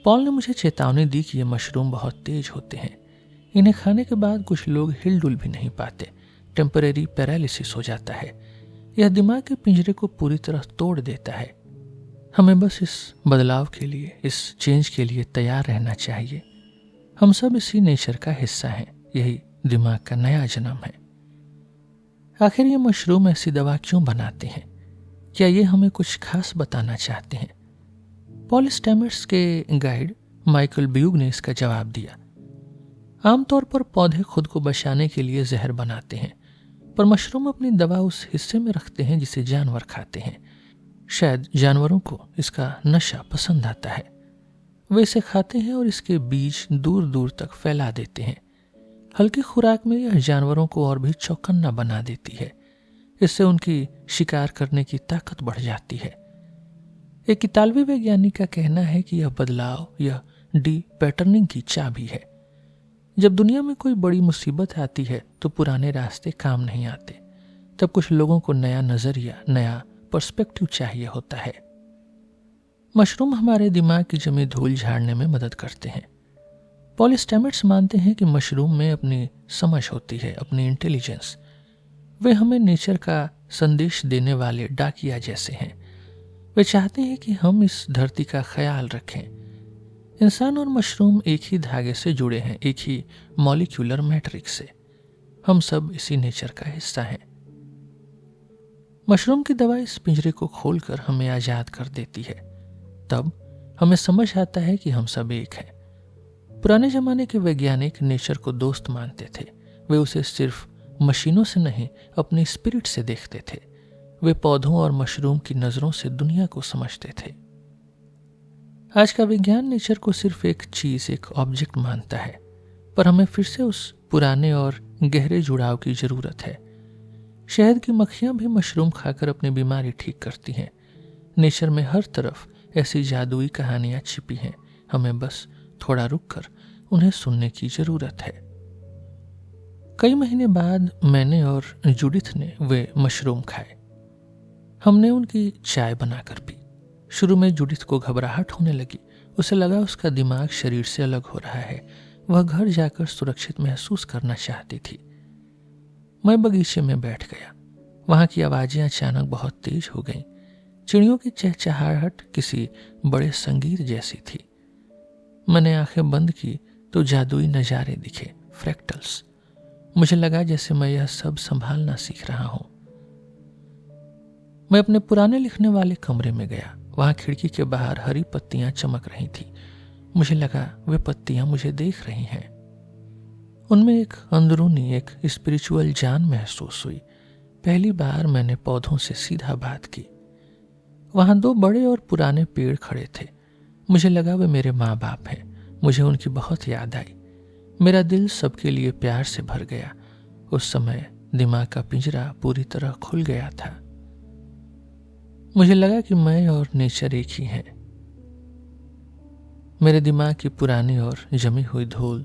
पॉल ने मुझे चेतावनी दी कि ये मशरूम बहुत तेज होते हैं। इन्हें खाने के बाद कुछ लोग हिलडुल भी नहीं पाते। टेम्परेरी पैरालिसिस हो जाता है। यह दिमाग के पिंजरे को पूरी तरह तोड़ देता है। हमें बस इस बदलाव के लिए, इस चेंज के लिए तैयार रहना चाहिए। हम सब इसी नेचर का हिस्सा हैं। यही दिमाग का नया जन्म है। आखिर ये मशरूम ऐसी दवा क्यों बनाते हैं? क्या ये हमें कुछ खास बताना चाहते हैं? पॉल स्टेमेट्स के गाइड माइकल ब्यूग ने इसका जवाब दिया। आमतौर पर पौधे खुद को बचाने के लिए जहर बनाते हैं, पर मशरूम अपनी दवा उस हिस्से में रखते हैं जिसे जानवर खाते हैं। शायद जानवरों को इसका नशा पसंद आता है। वे इसे खाते हैं और इसके बीज दूर दूर तक फैला देते हैं। हल्की खुराक में यह जानवरों को और भी चौकन्ना बना देती है। इससे उनकी शिकार करने की ताकत बढ़ जाती है। एक इतालवी वैज्ञानिक का कहना है कि यह बदलाव, यह डी पैटर्निंग की चाबी है। जब दुनिया में कोई बड़ी मुसीबत आती है तो पुराने रास्ते काम नहीं आते। तब कुछ लोगों को नया नजरिया, नया पर्सपेक्टिव चाहिए होता है। मशरूम हमारे दिमाग की जमी धूल झाड़ने में मदद करते हैं। पॉल स्टेमेट्स मानते हैं कि मशरूम में अपनी समझ होती है, अपनी इंटेलिजेंस। वे हमें नेचर का संदेश देने वाले डाकिया जैसे हैं। वे चाहते हैं कि हम इस धरती का ख्याल रखें। इंसान और मशरूम एक ही धागे से जुड़े हैं, एक ही मॉलिक्यूलर मैट्रिक्स से। हम सब इसी नेचर का हिस्सा हैं। मशरूम की दवा इस पिंजरे को खोलकर हमें आजाद कर देती है। तब हमें समझ आता है कि हम सब एक हैं। पुराने जमाने के वैज्ञानिक नेचर को दोस्त मानते थे। वे उसे सिर्फ मशीनों से नहीं, अपनी स्पिरिट से देखते थे। वे पौधों और मशरूम की नजरों से दुनिया को समझते थे। आज का विज्ञान नेचर को सिर्फ एक चीज, एक ऑब्जेक्ट मानता है, पर हमें फिर से उस पुराने और गहरे जुड़ाव की जरूरत है। शहद की मक्खियां भी मशरूम खाकर अपनी बीमारी ठीक करती हैं। नेचर में हर तरफ ऐसी जादुई कहानियां छिपी हैं, हमें बस थोड़ा रुककर उन्हें सुनने की जरूरत है। कई महीने बाद मैंने और जूडिथ ने वे मशरूम खाए। हमने उनकी चाय बनाकर पी। शुरू में जूडिथ को घबराहट होने लगी। उसे लगा उसका दिमाग शरीर से अलग हो रहा है। वह घर जाकर सुरक्षित महसूस करना चाहती थी। मैं बगीचे में बैठ गया। वहां की आवाजें अचानक बहुत तेज हो गईं। चिड़ियों की चहचहाहट किसी बड़े संगीत जैसी थी। मैंने आंखें बंद की तो जादुई नजारे दिखे, फ्रैक्टल्स। मुझे लगा जैसे मैं यह सब संभालना सीख रहा हूं। मैं अपने पुराने लिखने वाले कमरे में गया। वहां खिड़की के बाहर हरी पत्तियां चमक रही थी। मुझे लगा वे पत्तियां मुझे देख रही हैं। उनमें एक अंदरूनी, एक स्पिरिचुअल जान महसूस हुई। पहली बार मैंने पौधों से सीधा बात की। वहां 2 बड़े और पुराने पेड़ खड़े थे। मुझे लगा वे मेरे माँ बाप हैं। मुझे उनकी बहुत याद आई। मेरा दिल सबके लिए प्यार से भर गया। उस समय दिमाग का पिंजरा पूरी तरह खुल गया था। मुझे लगा कि मैं और नेचर एक ही हैं। मेरे दिमाग की पुरानी और जमी हुई धूल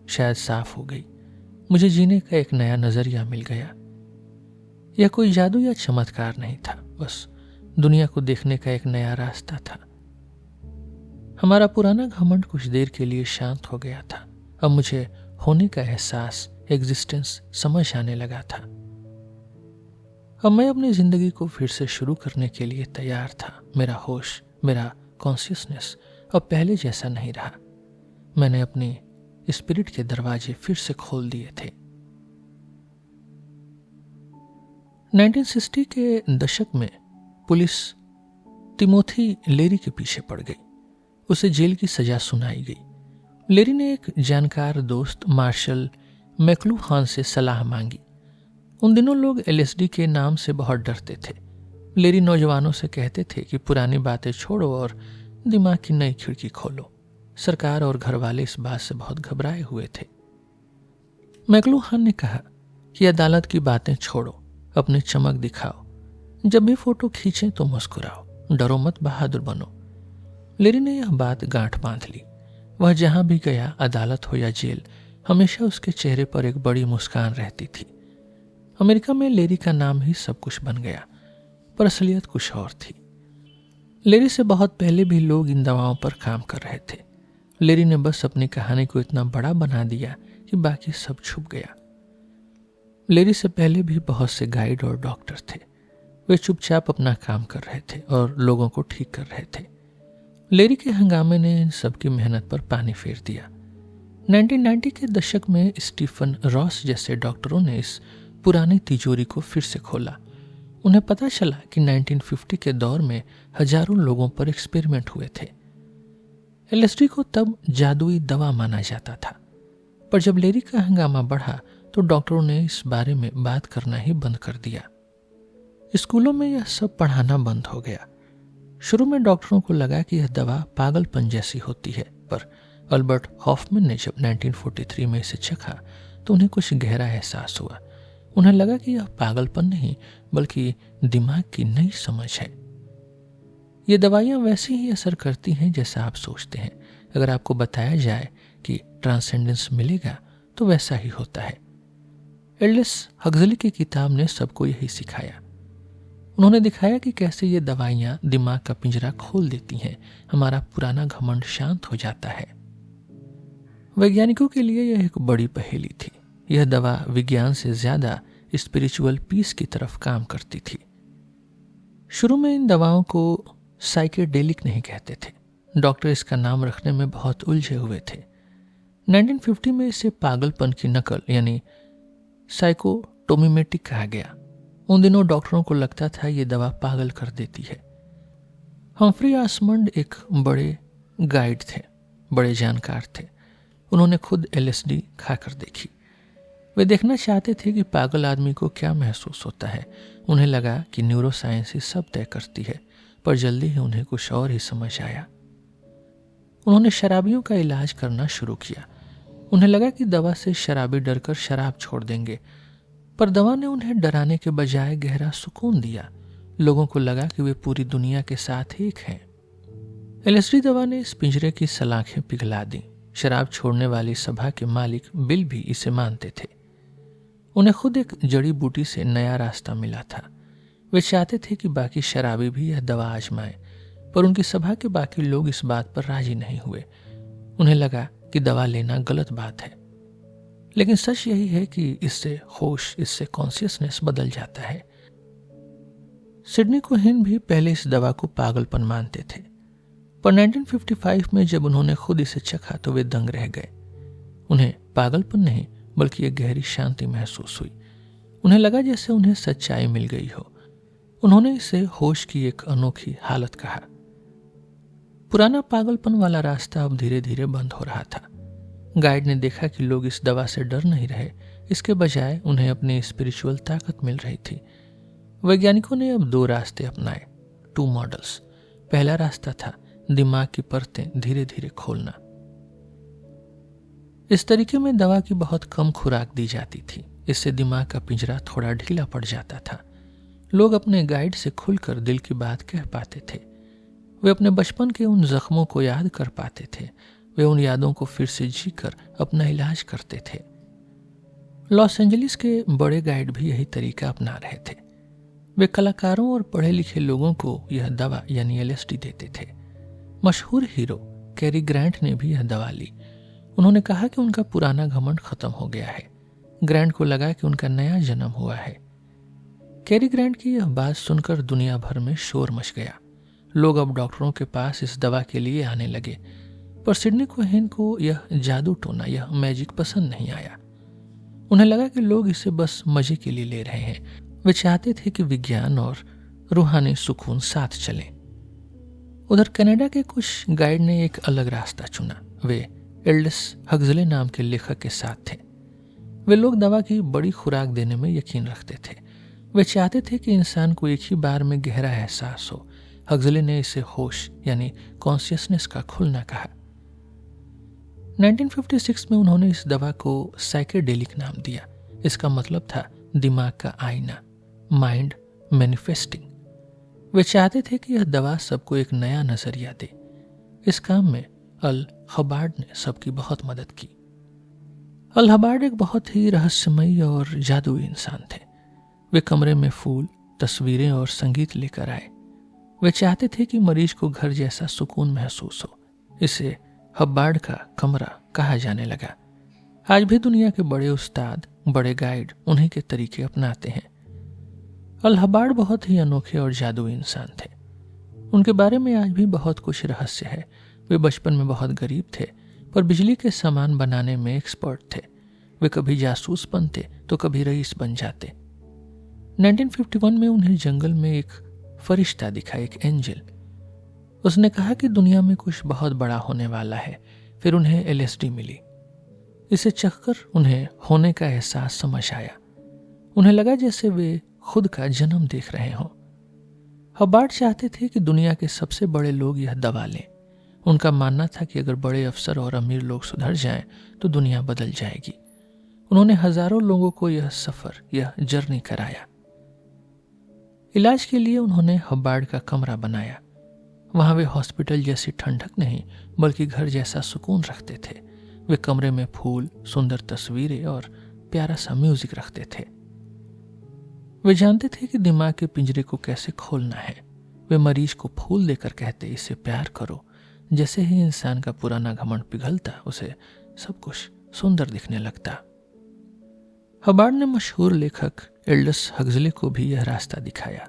शायद साफ हो गई। मुझे जीने का एक नया नजरिया मिल गया। यह कोई जादू या चमत्कार नहीं था, बस दुनिया को देखने का एक नया रास्ता था। हमारा पुराना घमंड कुछ देर के लिए शांत हो गया था। अब मुझे होने का एहसास, एग्जिस्टेंस समझ आने लगा था। अब मैं अपनी जिंदगी को फिर से शुरू करने के लिए तैयार था। मेरा होश, मेरा कॉन्शियसनेस अब पहले जैसा नहीं रहा। मैंने अपनी स्पिरिट के दरवाजे फिर से खोल दिए थे। 1960 के दशक में पुलिस तिमोथी लेरी के पीछे पड़ गई। उसे जेल की सजा सुनाई गई। लेरी ने एक जानकार दोस्त मार्शल मैक्लूहान से सलाह मांगी। उन दिनों लोग LSD के नाम से बहुत डरते थे। लेरी नौजवानों से कहते थे कि पुरानी बातें छोड़ो और दिमाग की नई खिड़की खोलो। सरकार और घर वाले इस बात से बहुत घबराए हुए थे। मैक्लूहान ने कहा कि अदालत की बातें छोड़ो, अपनी चमक दिखाओ। जब भी फोटो खींचें तो मुस्कुराओ, डरो मत, बहादुर बनो। लेरी ने यह बात गांठ बांध ली। वह जहां भी गया, अदालत हो या जेल, हमेशा उसके चेहरे पर एक बड़ी मुस्कान रहती थी। अमेरिका में लेरी का नाम ही सब कुछ बन गया, पर असलियत कुछ और थी। लेरी से बहुत पहले भी लोग इन दवाओं पर काम कर रहे थे। लेरी ने बस अपनी कहानी को इतना बड़ा बना दिया कि बाकी सब छुप गया। लेरी से पहले भी बहुत से गाइड और डॉक्टर थे। वे चुपचाप अपना काम कर रहे थे और लोगों को ठीक कर रहे थे। लेरी के हंगामे ने इन सबकी मेहनत पर पानी फेर दिया। 1990 के दशक में स्टीफन रॉस जैसे डॉक्टरों ने इस पुरानी तिजोरी को फिर से खोला। उन्हें पता चला कि 1950 के दौर में हजारों लोगों पर एक्सपेरिमेंट हुए थे। LSD को तब जादुई दवा माना जाता था, पर जब लेरी का हंगामा बढ़ा तो डॉक्टरों ने इस बारे में बात करना ही बंद कर दिया। स्कूलों में यह सब पढ़ाना बंद हो गया। शुरू में डॉक्टरों को लगा कि यह दवा पागलपन जैसी होती है, पर अल्बर्ट हॉफमैन ने जब 1943 में इसे चखा तो उन्हें कुछ गहरा एहसास हुआ। उन्हें लगा कि यह पागलपन नहीं, बल्कि दिमाग की नई समझ है। ये दवाइयां वैसे ही असर करती हैं जैसा आप सोचते हैं। अगर आपको बताया जाए कि ट्रांसेंडेंस मिलेगा तो वैसा ही होता है। एल्डस हक्सली की किताब ने सबको यही सिखाया। उन्होंने दिखाया कि कैसे ये दवाइयां दिमाग का पिंजरा खोल देती हैं, हमारा पुराना घमंड शांत हो जाता है। वैज्ञानिकों के लिए यह एक बड़ी पहेली थी। यह दवा विज्ञान से ज्यादा स्पिरिचुअल पीस की तरफ काम करती थी। शुरू में इन दवाओं को साइकेडेलिक नहीं कहते थे। डॉक्टर इसका नाम रखने में बहुत उलझे हुए थे। 1950 में इसे पागलपन की नकल यानी साइकोटोमिमेटिक कहा गया। उन दिनों डॉक्टरों को लगता था ये दवा पागल कर देती है। हम्फ्री आसमंड एक बड़े गाइड थे, बड़े जानकार थे। उन्होंने खुद LSD खाकर देखी। वे देखना चाहते थे कि पागल आदमी को क्या महसूस होता है। उन्हें लगा कि न्यूरोसाइंस ही सब तय करती है, पर जल्दी ही उन्हें कुछ और ही समझ आया। उन्होंने शराबियों का इलाज करना शुरू किया। उन्हें लगा कि दवा से शराबी डरकर शराब छोड़ देंगे, पर दवा ने उन्हें डराने के बजाय गहरा सुकून दिया। लोगों को लगा कि वे पूरी दुनिया के साथ एक हैं। एलएसडी दवा ने इस पिंजरे की सलाखें पिघला दी। शराब छोड़ने वाली सभा के मालिक बिल भी इसे मानते थे। उन्हें खुद एक जड़ी बूटी से नया रास्ता मिला था। वे चाहते थे कि बाकी शराबी भी यह दवा आजमाएं, पर उनकी सभा के बाकी लोग इस बात पर राजी नहीं हुए। उन्हें लगा कि दवा लेना गलत बात है, लेकिन सच यही है कि इससे होश, इससे कॉन्शियसनेस बदल जाता है। सिडनी कोहेन भी पहले इस दवा को पागलपन मानते थे, पर 1955 में जब उन्होंने खुद इसे चखा तो वे दंग रह गए। उन्हें पागलपन नहीं बल्कि एक गहरी शांति महसूस हुई। उन्हें लगा जैसे उन्हें सच्चाई मिल गई हो। उन्होंने इसे होश की एक अनोखी हालत कहा। पुराना पागलपन वाला रास्ता अब धीरे धीरे बंद हो रहा था। गाइड ने देखा कि लोग इस दवा से डर नहीं रहे, इसके बजाय उन्हें अपनी स्पिरिचुअल ताकत मिल रही थी। वैज्ञानिकों ने अब 2 रास्ते अपनाए, 2 मॉडल्स। पहला रास्ता था दिमाग की परतें धीरे धीरे खोलना। इस तरीके में दवा की बहुत कम खुराक दी जाती थी। इससे दिमाग का पिंजरा थोड़ा ढीला पड़ जाता था। लोग अपने गाइड से खुलकर दिल की बात कह पाते थे। वे अपने बचपन के उन जख्मों को याद कर पाते थे। वे उन यादों को फिर से जीकर अपना इलाज करते थे। लॉस एंजलिस के बड़े गाइड भी यही तरीका अपना रहे थे। वे कलाकारों और पढ़े लिखे लोगों को यह दवा यानी एलएसडी देते थे। मशहूर हीरो कैरी ग्रांट ने भी यह दवा ली। उन्होंने कहा कि उनका पुराना घमंड खत्म हो गया है। ग्रांट को लगा कि उनका नया जन्म हुआ है। कैरी ग्रांट की यह बात सुनकर दुनिया भर में शोर मच गया। लोग अब डॉक्टरों के पास इस दवा के लिए आने लगे, पर सिडनी कोहेन को यह जादू टोना, यह मैजिक पसंद नहीं आया। उन्हें लगा कि लोग इसे बस मजे के लिए ले रहे हैं। वे चाहते थे कि विज्ञान और रूहानी सुकून साथ चलें। उधर कनाडा के कुछ गाइड ने एक अलग रास्ता चुना। वे एल्डस हक्सले नाम के लेखक के साथ थे। वे लोग दवा की बड़ी खुराक देने में यकीन रखते थे। वे चाहते थे कि इंसान को एक ही बार में गहरा एहसास हो। हक्सले ने इसे होश यानी कॉन्शियसनेस का खुलना कहा। 1956 में उन्होंने इस दवा को साइकेडेलिक नाम दिया। इसका मतलब था दिमाग का आईना, माइंड मैनिफेस्टिंग। वे चाहते थे कि यह दवा सबको एक नया नजरिया दे। इस काम में अल हबार्ड ने सबकी बहुत मदद की। अल हबार्ड एक बहुत ही रहस्यमयी और जादुई इंसान थे। वे कमरे में फूल, तस्वीरें और संगीत लेकर आए। वे चाहते थे कि मरीज को घर जैसा सुकून महसूस हो। इसे हबार्ड का कमरा कहा जाने लगा। आज भी दुनिया के बड़े उस्ताद, बड़े गाइड उन्हीं के तरीके अपनाते हैं। अल हबार्ड बहुत ही अनोखे और जादुई इंसान थे। उनके बारे में आज भी बहुत कुछ रहस्य है। वे बचपन में बहुत गरीब थे, पर बिजली के सामान बनाने में एक्सपर्ट थे। वे कभी जासूस बनते तो कभी रईस बन जाते। 1951 में उन्हें जंगल में एक फरिश्ता दिखा, एक एंजल। उसने कहा कि दुनिया में कुछ बहुत बड़ा होने वाला है। फिर उन्हें एलएसडी मिली। इसे चखकर उन्हें होने का एहसास समझ आया। उन्हें लगा जैसे वे खुद का जन्म देख रहे हों। हबार्ड चाहते थे कि दुनिया के सबसे बड़े लोग यह दवा लें। उनका मानना था कि अगर बड़े अफसर और अमीर लोग सुधर जाएं तो दुनिया बदल जाएगी। उन्होंने हजारों लोगों को यह सफर, यह जर्नी कराया। इलाज के लिए उन्होंने हबार्ड का कमरा बनाया। वहां वे हॉस्पिटल जैसी ठंडक नहीं बल्कि घर जैसा सुकून रखते थे। वे कमरे में फूल, सुंदर तस्वीरें और प्यारा सा म्यूजिक रखते थे। वे जानते थे कि दिमाग के पिंजरे को कैसे खोलना है। वे मरीज को फूल देकर कहते, इसे प्यार करो। जैसे ही इंसान का पुराना घमंड पिघलता, उसे सब कुछ सुंदर दिखने लगता। हबार्ड ने मशहूर लेखक एल्डस हक्सले को भी यह रास्ता दिखाया।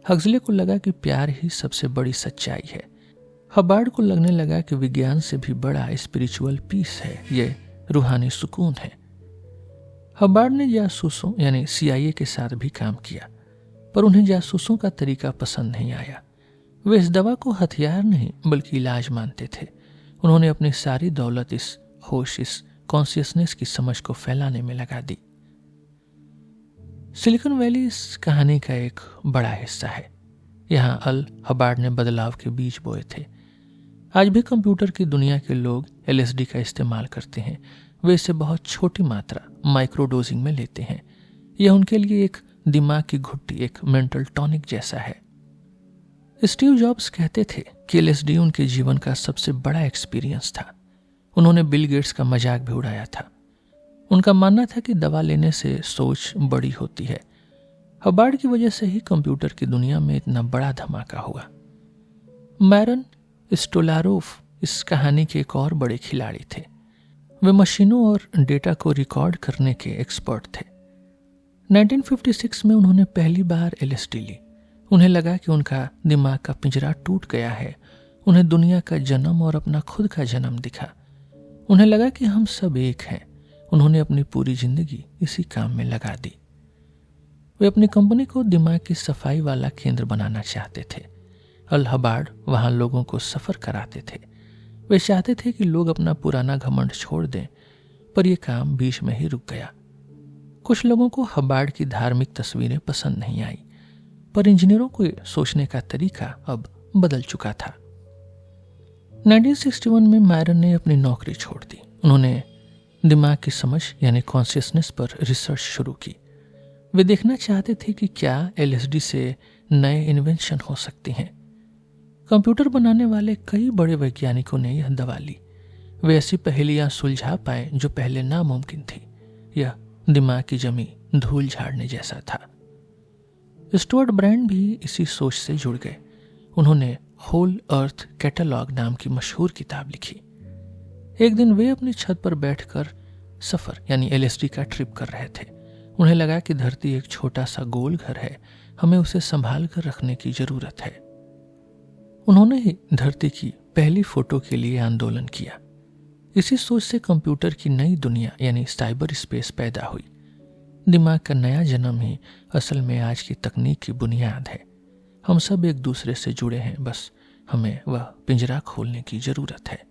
हक्सले को लगा कि प्यार ही सबसे बड़ी सच्चाई है। हबार्ड को लगने लगा कि विज्ञान से भी बड़ा स्पिरिचुअल पीस है, ये रूहानी सुकून है। हबार्ड ने जासूसों यानी CIA के साथ भी काम किया, पर उन्हें जासूसों का तरीका पसंद नहीं आया। वे इस दवा को हथियार नहीं बल्कि इलाज मानते थे। उन्होंने अपनी सारी दौलत इस होश, इस कॉन्शियसनेस की समझ को फैलाने में लगा दी। सिलिकॉन वैली इस कहानी का एक बड़ा हिस्सा है। यहाँ अल हबार्ड ने बदलाव के बीज बोए थे। आज भी कंप्यूटर की दुनिया के लोग LSD का इस्तेमाल करते हैं। वे इसे बहुत छोटी मात्रा माइक्रोडोजिंग में लेते हैं। यह उनके लिए एक दिमाग की घुट्टी, एक मेंटल टॉनिक जैसा है। स्टीव जॉब्स कहते थे कि LSD उनके जीवन का सबसे बड़ा एक्सपीरियंस था। उन्होंने बिल गेट्स का मजाक भी उड़ाया था। उनका मानना था कि दवा लेने से सोच बड़ी होती है। हबार्ड की वजह से ही कंप्यूटर की दुनिया में इतना बड़ा धमाका हुआ। मैरन स्टोलारोफ इस कहानी के एक और बड़े खिलाड़ी थे। वे मशीनों और डेटा को रिकॉर्ड करने के एक्सपर्ट थे। 1956 में उन्होंने पहली बार LSD ली। उन्हें लगा कि उनका दिमाग का पिंजरा टूट गया है। उन्हें दुनिया का जन्म और अपना खुद का जन्म दिखा। उन्हें लगा कि हम सब एक हैं। उन्होंने अपनी पूरी जिंदगी इसी काम में लगा दी। वे अपनी कंपनी को दिमाग की सफाई वाला केंद्र बनाना चाहते थे। अल हबार्ड वहां लोगों को सफर कराते थे। वे चाहते थे कि लोग अपना पुराना घमंड छोड़ दें, पर यह काम बीच में ही रुक गया। कुछ लोगों को हबार्ड की धार्मिक तस्वीरें पसंद नहीं आई, पर इंजीनियरों को सोचने का तरीका अब बदल चुका था। 1961 में मैरन ने अपनी नौकरी छोड़ दी। उन्होंने दिमाग की समझ यानी कॉन्शियसनेस पर रिसर्च शुरू की। वे देखना चाहते थे कि क्या LSD से नए इन्वेंशन हो सकती हैं। कंप्यूटर बनाने वाले कई बड़े वैज्ञानिकों ने यह दवा ली। वे ऐसी पहेलियां सुलझा पाए जो पहले नामुमकिन थी। यह दिमाग की जमी धूल झाड़ने जैसा था। स्टुअर्ट ब्रैंड भी इसी सोच से जुड़ गए। उन्होंने होल अर्थ कैटलॉग नाम की मशहूर किताब लिखी। एक दिन वे अपनी छत पर बैठकर सफर यानी LSD का ट्रिप कर रहे थे। उन्हें लगा कि धरती एक छोटा सा गोल घर है, हमें उसे संभाल कर रखने की जरूरत है। उन्होंने ही धरती की पहली फोटो के लिए आंदोलन किया। इसी सोच से कंप्यूटर की नई दुनिया यानी साइबर स्पेस पैदा हुई। दिमाग का नया जन्म ही असल में आज की तकनीक की बुनियाद है। हम सब एक दूसरे से जुड़े हैं, बस हमें वह पिंजरा खोलने की जरूरत है।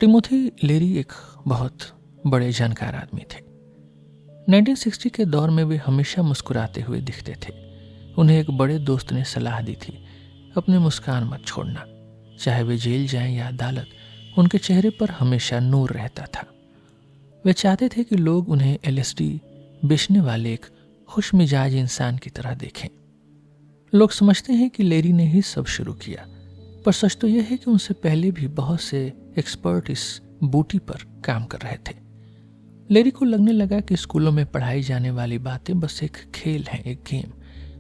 टिमोथी लेरी एक बहुत बड़े जानकार आदमी थे। 1960 के दौर में वे हमेशा मुस्कुराते हुए दिखते थे। उन्हें एक बड़े दोस्त ने सलाह दी थी, अपनी मुस्कान मत छोड़ना। चाहे वे जेल जाएं या अदालत, उनके चेहरे पर हमेशा नूर रहता था। वे चाहते थे कि लोग उन्हें LSD बेचने वाले एक खुश मिजाज इंसान की तरह देखें। लोग समझते हैं कि लेरी ने ही सब शुरू किया, पर सच तो यह है कि उनसे पहले भी बहुत से एक्सपर्ट इस बूटी पर काम कर रहे थे। लेरी को लगने लगा कि स्कूलों में पढ़ाई जाने वाली बातें बस एक खेल है, एक गेम।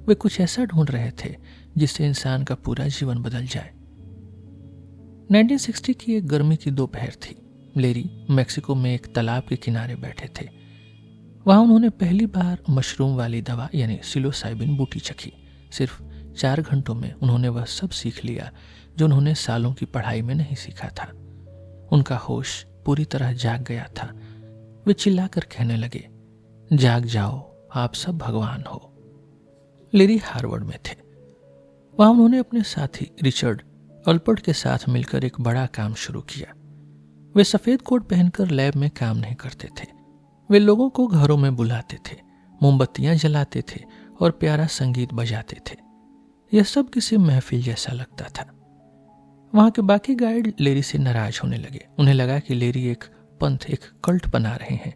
वे कुछ ऐसा ढूंढ रहे थे जिससे इंसान का पूरा जीवन बदल जाए। 1960 की एक गर्मी की दोपहर थी। लेरी मेक्सिको में एक तालाब के किनारे बैठे थे। वहां उन्होंने पहली बार मशरूम वाली दवा यानी सिलोसाइबिन बूटी चखी। सिर्फ 4 घंटों में उन्होंने वह सब सीख लिया जो उन्होंने सालों की पढ़ाई में नहीं सीखा था। उनका होश पूरी तरह जाग गया था। वे चिल्लाकर कहने लगे, जाग जाओ, आप सब भगवान हो। लेरी हार्वर्ड में थे। वहां उन्होंने अपने साथी रिचर्ड अल्पर्ट के साथ मिलकर एक बड़ा काम शुरू किया। वे सफेद कोट पहनकर लैब में काम नहीं करते थे। वे लोगों को घरों में बुलाते थे, मोमबत्तियां जलाते थे और प्यारा संगीत बजाते थे। यह सब किसी महफिल जैसा लगता था। वहां के बाकी गाइड लेरी से नाराज होने लगे। उन्हें लगा कि लेरी एक पंथ, एक कल्ट बना रहे हैं।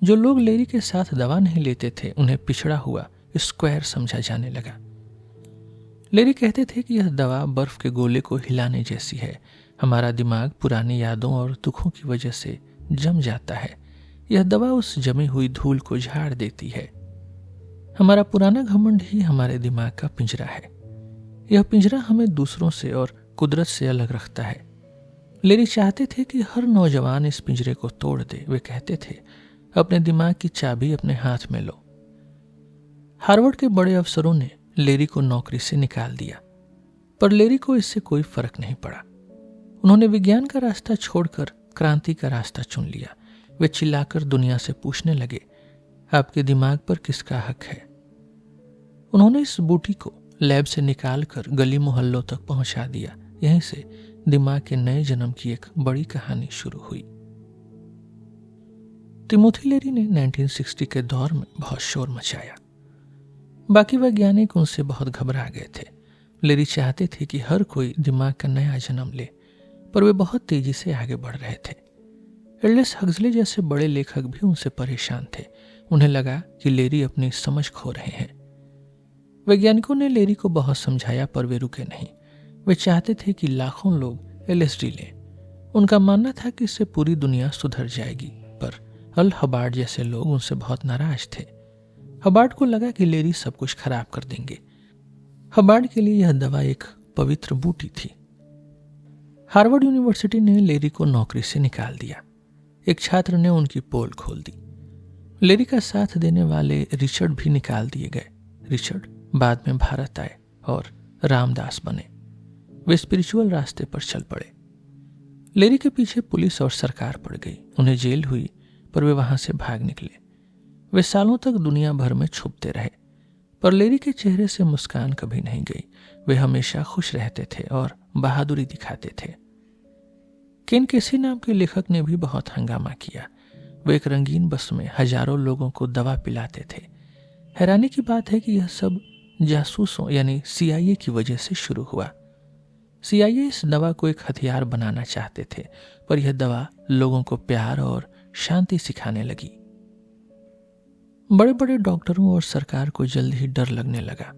जो लोग लेरी के साथ दवा नहीं लेते थे उन्हें पिछड़ा हुआ स्क्वायर समझा जाने लगा। लेरी कहते थे कि यह दवा बर्फ के गोले को हिलाने जैसी है। हमारा दिमाग पुरानी यादों और दुखों की वजह से जम जाता है। यह दवा उस जमी हुई धूल को झाड़ देती है। हमारा पुराना घमंड ही हमारे दिमाग का पिंजरा है। यह पिंजरा हमें दूसरों से और कुदरत से अलग रखता है। लेरी चाहते थे कि हर नौजवान इस पिंजरे को तोड़ दे। वे कहते थे, अपने दिमाग की चाबी अपने हाथ में लो। हार्वर्ड के बड़े अफसरों ने लेरी को नौकरी से निकाल दिया, पर लेरी को इससे कोई फर्क नहीं पड़ा। उन्होंने विज्ञान का रास्ता छोड़कर क्रांति का रास्ता चुन लिया। वे चिल्लाकर दुनिया से पूछने लगे, आपके दिमाग पर किसका हक है? उन्होंने इस बूटी को लैब से निकालकर गली मोहल्लों तक पहुंचा दिया। यहीं से दिमाग के नए जन्म की एक बड़ी कहानी शुरू हुई। टिमोथी लेरी ने 1960 के दौर में बहुत शोर मचाया। बाकी वैज्ञानिक उनसे बहुत घबरा गए थे, लेरी चाहते थे कि हर कोई दिमाग का नया जन्म ले, पर वे बहुत तेजी से आगे बढ़ रहे थे। एल्डस हक्सले जैसे बड़े लेखक भी उनसे परेशान थे। उन्हें लगा कि लेरी अपनी समझ खो रहे हैं। वैज्ञानिकों ने लेरी को बहुत समझाया, पर वे रुके नहीं। वे चाहते थे कि लाखों लोग LSD लें। उनका मानना था कि इससे पूरी दुनिया सुधर जाएगी, पर अल हबार्ड जैसे लोग उनसे बहुत नाराज थे। हबार्ड को लगा कि लेरी सब कुछ खराब कर देंगे। हबार्ड के लिए यह दवा एक पवित्र बूटी थी। हार्वर्ड यूनिवर्सिटी ने लेरी को नौकरी से निकाल दिया। एक छात्र ने उनकी पोल खोल दी। लेरी का साथ देने वाले रिचर्ड भी निकाल दिए गए। रिचर्ड बाद में भारत आए और रामदास बने। वे स्पिरिचुअल रास्ते पर चल पड़े। लेरी के पीछे पुलिस और सरकार पड़ गई। उन्हें जेल हुई, पर वे वहां से भाग निकले। वे सालों तक दुनिया भर में छुपते रहे, पर लेरी के चेहरे से मुस्कान कभी नहीं गई। वे हमेशा खुश रहते थे और बहादुरी दिखाते थे। केन केसी नाम के लेखक ने भी बहुत हंगामा किया। वे एक रंगीन बस में हजारों लोगों को दवा पिलाते थे। हैरानी की बात है कि यह सब जासूसों यानी CIA की वजह से शुरू हुआ। CIA इस दवा को एक हथियार बनाना चाहते थे, पर यह दवा लोगों को प्यार और शांति सिखाने लगी। बड़े बड़े डॉक्टरों और सरकार को जल्द ही डर लगने लगा।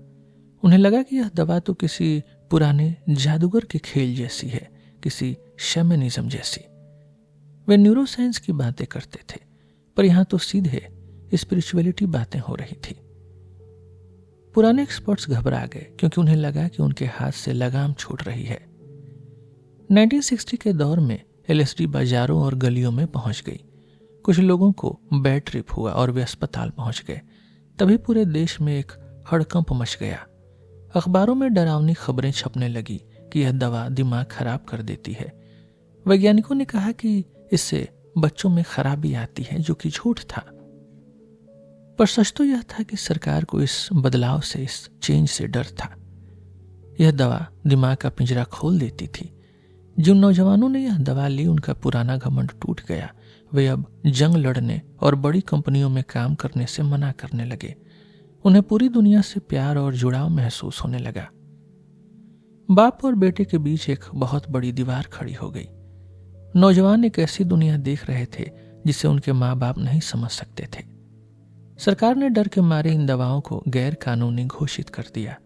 उन्हें लगा कि यह दवा तो किसी पुराने जादूगर के खेल जैसी है, किसी शैमनिज्म जैसी। वे न्यूरोसाइंस की बातें करते थे, पर यहां तो सीधे स्पिरिचुअलिटी बातें हो रही थी। पुराने एक्सपर्ट्स घबरा गए, क्योंकि उन्हें लगा कि उनके हाथ से लगाम छूट रही है। 1960 के दौर में LSD बाजारों और गलियों में पहुंच गई। कुछ लोगों को बैड ट्रिप हुआ और वे अस्पताल पहुंच गए। तभी पूरे देश में एक हड़कंप मच गया। अखबारों में डरावनी खबरें छपने लगी कि यह दवा दिमाग खराब कर देती है। वैज्ञानिकों ने कहा कि इससे बच्चों में खराबी आती है, जो कि झूठ था। पर सच तो यह था कि सरकार को इस बदलाव से, इस चेंज से डर था। यह दवा दिमाग का पिंजरा खोल देती थी। जिन नौजवानों ने यह दवा ली, उनका पुराना घमंड टूट गया। वे अब जंग लड़ने और बड़ी कंपनियों में काम करने से मना करने लगे। उन्हें पूरी दुनिया से प्यार और जुड़ाव महसूस होने लगा। बाप और बेटे के बीच एक बहुत बड़ी दीवार खड़ी हो गई। नौजवान एक ऐसी दुनिया देख रहे थे जिसे उनके माँ बाप नहीं समझ सकते थे। सरकार ने डर के मारे इन दवाओं को गैर कानूनी घोषित कर दिया।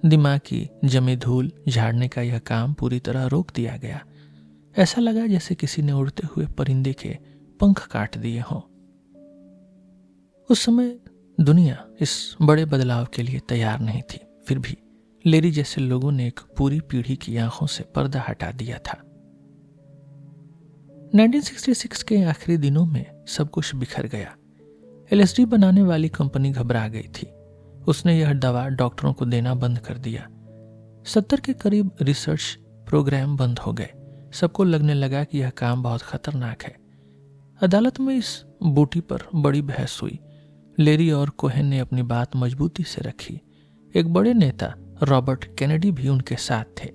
दिमाग की जमी धूल झाड़ने का यह काम पूरी तरह रोक दिया गया। ऐसा लगा जैसे किसी ने उड़ते हुए परिंदे के पंख काट दिए हों। उस समय दुनिया इस बड़े बदलाव के लिए तैयार नहीं थी। फिर भी लेरी जैसे लोगों ने एक पूरी पीढ़ी की आंखों से पर्दा हटा दिया था। 1966 के आखिरी दिनों में सब कुछ बिखर गया। LSD बनाने वाली कंपनी घबरा गई थी। उसने यह दवा डॉक्टरों को देना बंद कर दिया। 70 के करीब रिसर्च प्रोग्राम बंद हो गए। सबको लगने लगा कि यह काम बहुत खतरनाक है। अदालत में इस बूटी पर बड़ी बहस हुई। लेरी और कोहेन ने अपनी बात मजबूती से रखी। एक बड़े नेता रॉबर्ट कैनेडी भी उनके साथ थे।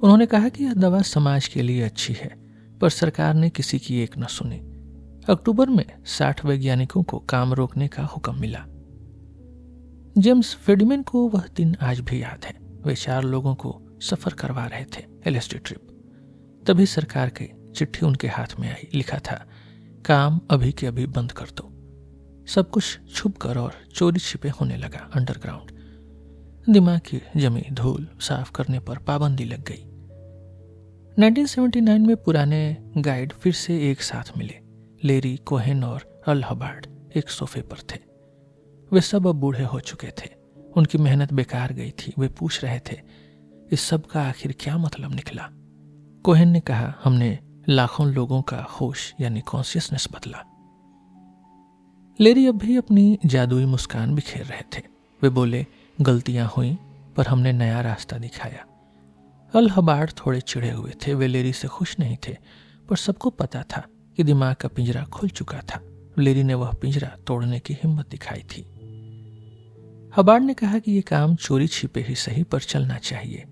उन्होंने कहा कि यह दवा समाज के लिए अच्छी है, पर सरकार ने किसी की एक न सुनी। अक्टूबर में 60 वैज्ञानिकों को काम रोकने का हुक्म मिला। जेम्स फेडिमैन को वह दिन आज भी याद है। वे 4 लोगों को सफर करवा रहे थे, LSD ट्रिप। तभी सरकार की चिट्ठी उनके हाथ में आई। लिखा था, काम अभी के अभी बंद कर दो। सब कुछ छुप कर और चोरी छिपे होने लगा। अंडरग्राउंड दिमाग की जमी धूल साफ करने पर पाबंदी लग गई। 1979 में पुराने गाइड फिर से एक साथ मिले। लेरी, कोहेन और अल हबार्ड एक सोफे पर थे। वे सब अब बूढ़े हो चुके थे। उनकी मेहनत बेकार गई थी। वे पूछ रहे थे, इस सब का आखिर क्या मतलब निकला? कोहेन ने कहा, हमने लाखों लोगों का होश यानी कॉन्शियसनेस बदला। लेरी अब भी अपनी जादुई मुस्कान बिखेर रहे थे। वे बोले, गलतियां हुई, पर हमने नया रास्ता दिखाया। अल हबार्ड थोड़े चिढ़े हुए थे। वे लेरी से खुश नहीं थे, पर सबको पता था कि दिमाग का पिंजरा खुल चुका था। लेरी ने वह पिंजरा तोड़ने की हिम्मत दिखाई थी। हबार्ड ने कहा कि यह काम चोरी छिपे ही सही, पर चलना चाहिए।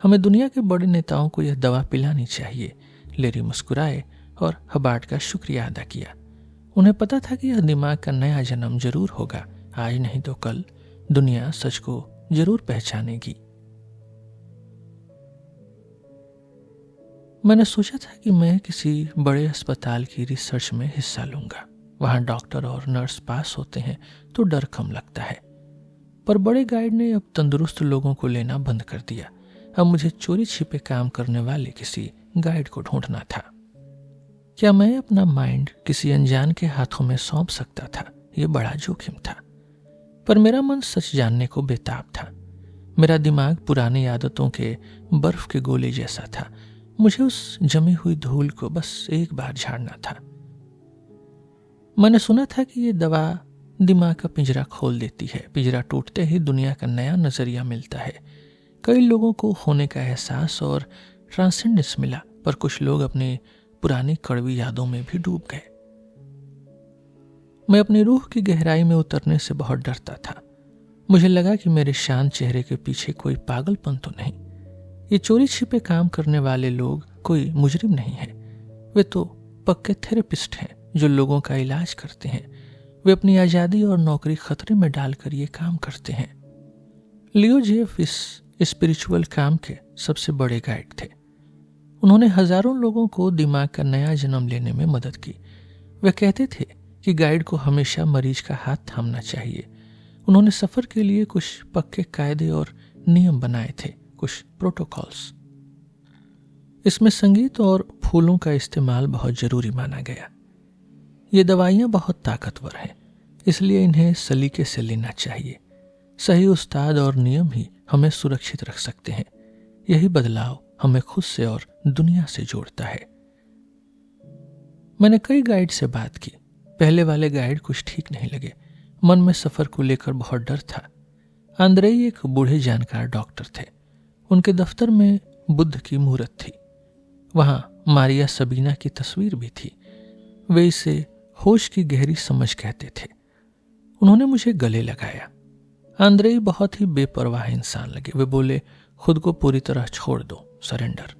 हमें दुनिया के बड़े नेताओं को यह दवा पिलानी चाहिए। लेरी मुस्कुराए और हबार्ड का शुक्रिया अदा किया। उन्हें पता था कि यह दिमाग का नया जन्म जरूर होगा। आज नहीं तो कल दुनिया सच को जरूर पहचानेगी। मैंने सोचा था कि मैं किसी बड़े अस्पताल की रिसर्च में हिस्सा लूंगा। वहां डॉक्टर और नर्स पास होते हैं तो डर कम लगता है। पर बड़े गाइड ने अब तंदुरुस्त लोगों को लेना बंद कर दिया। अब मुझे चोरी छिपे काम करने वाले किसी गाइड को ढूंढना था। क्या मैं अपना माइंड किसी अनजान के हाथों में सौंप सकता था? यह बड़ा जोखिम था। पर मेरा मन सच जानने को बेताब था। मेरा दिमाग पुरानी आदतों के बर्फ के गोले जैसा था। मुझे उस जमी हुई धूल को बस एक बार झाड़ना था। मैंने सुना था कि ये दवा दिमाग का पिंजरा खोल देती है। पिंजरा टूटते ही दुनिया का नया नजरिया मिलता है। कई लोगों को होने का एहसास और ट्रांसेंडेंस मिला, पर कुछ लोग अपनी पुरानी कड़वी यादों में भी डूब गए। मैं अपनी रूह की गहराई में उतरने से बहुत डरता था। मुझे लगा कि मेरे शांत चेहरे के पीछे कोई पागलपन तो नहीं। ये चोरी छिपे काम करने वाले लोग कोई मुजरिम नहीं है। वे तो पक्के थेरेपिस्ट हैं जो लोगों का इलाज करते हैं। वे अपनी आज़ादी और नौकरी खतरे में डालकर ये काम करते हैं। लियो जेफ इस स्पिरिचुअल काम के सबसे बड़े गाइड थे। उन्होंने हजारों लोगों को दिमाग का नया जन्म लेने में मदद की। वे कहते थे कि गाइड को हमेशा मरीज का हाथ थामना चाहिए। उन्होंने सफर के लिए कुछ पक्के कायदे और नियम बनाए थे, कुछ प्रोटोकॉल्स। इसमें संगीत और फूलों का इस्तेमाल बहुत जरूरी माना गया। ये दवाइयां बहुत ताकतवर हैं, इसलिए इन्हें सलीके से लेना चाहिए। सही उस्ताद और नियम ही हमें सुरक्षित रख सकते हैं। यही बदलाव हमें खुद से और दुनिया से जोड़ता है। मैंने कई गाइड से बात की। पहले वाले गाइड कुछ ठीक नहीं लगे। मन में सफर को लेकर बहुत डर था। आंद्रेई एक बूढ़े जानकार डॉक्टर थे। उनके दफ्तर में बुद्ध की मूर्त थी। वहां मारिया सबीना की तस्वीर भी थी। वे इसे होश की गहरी समझ कहते थे। उन्होंने मुझे गले लगाया। आंद्रेई बहुत ही बेपरवाह इंसान लगे। वे बोले, खुद को पूरी तरह छोड़ दो, सरेंडर।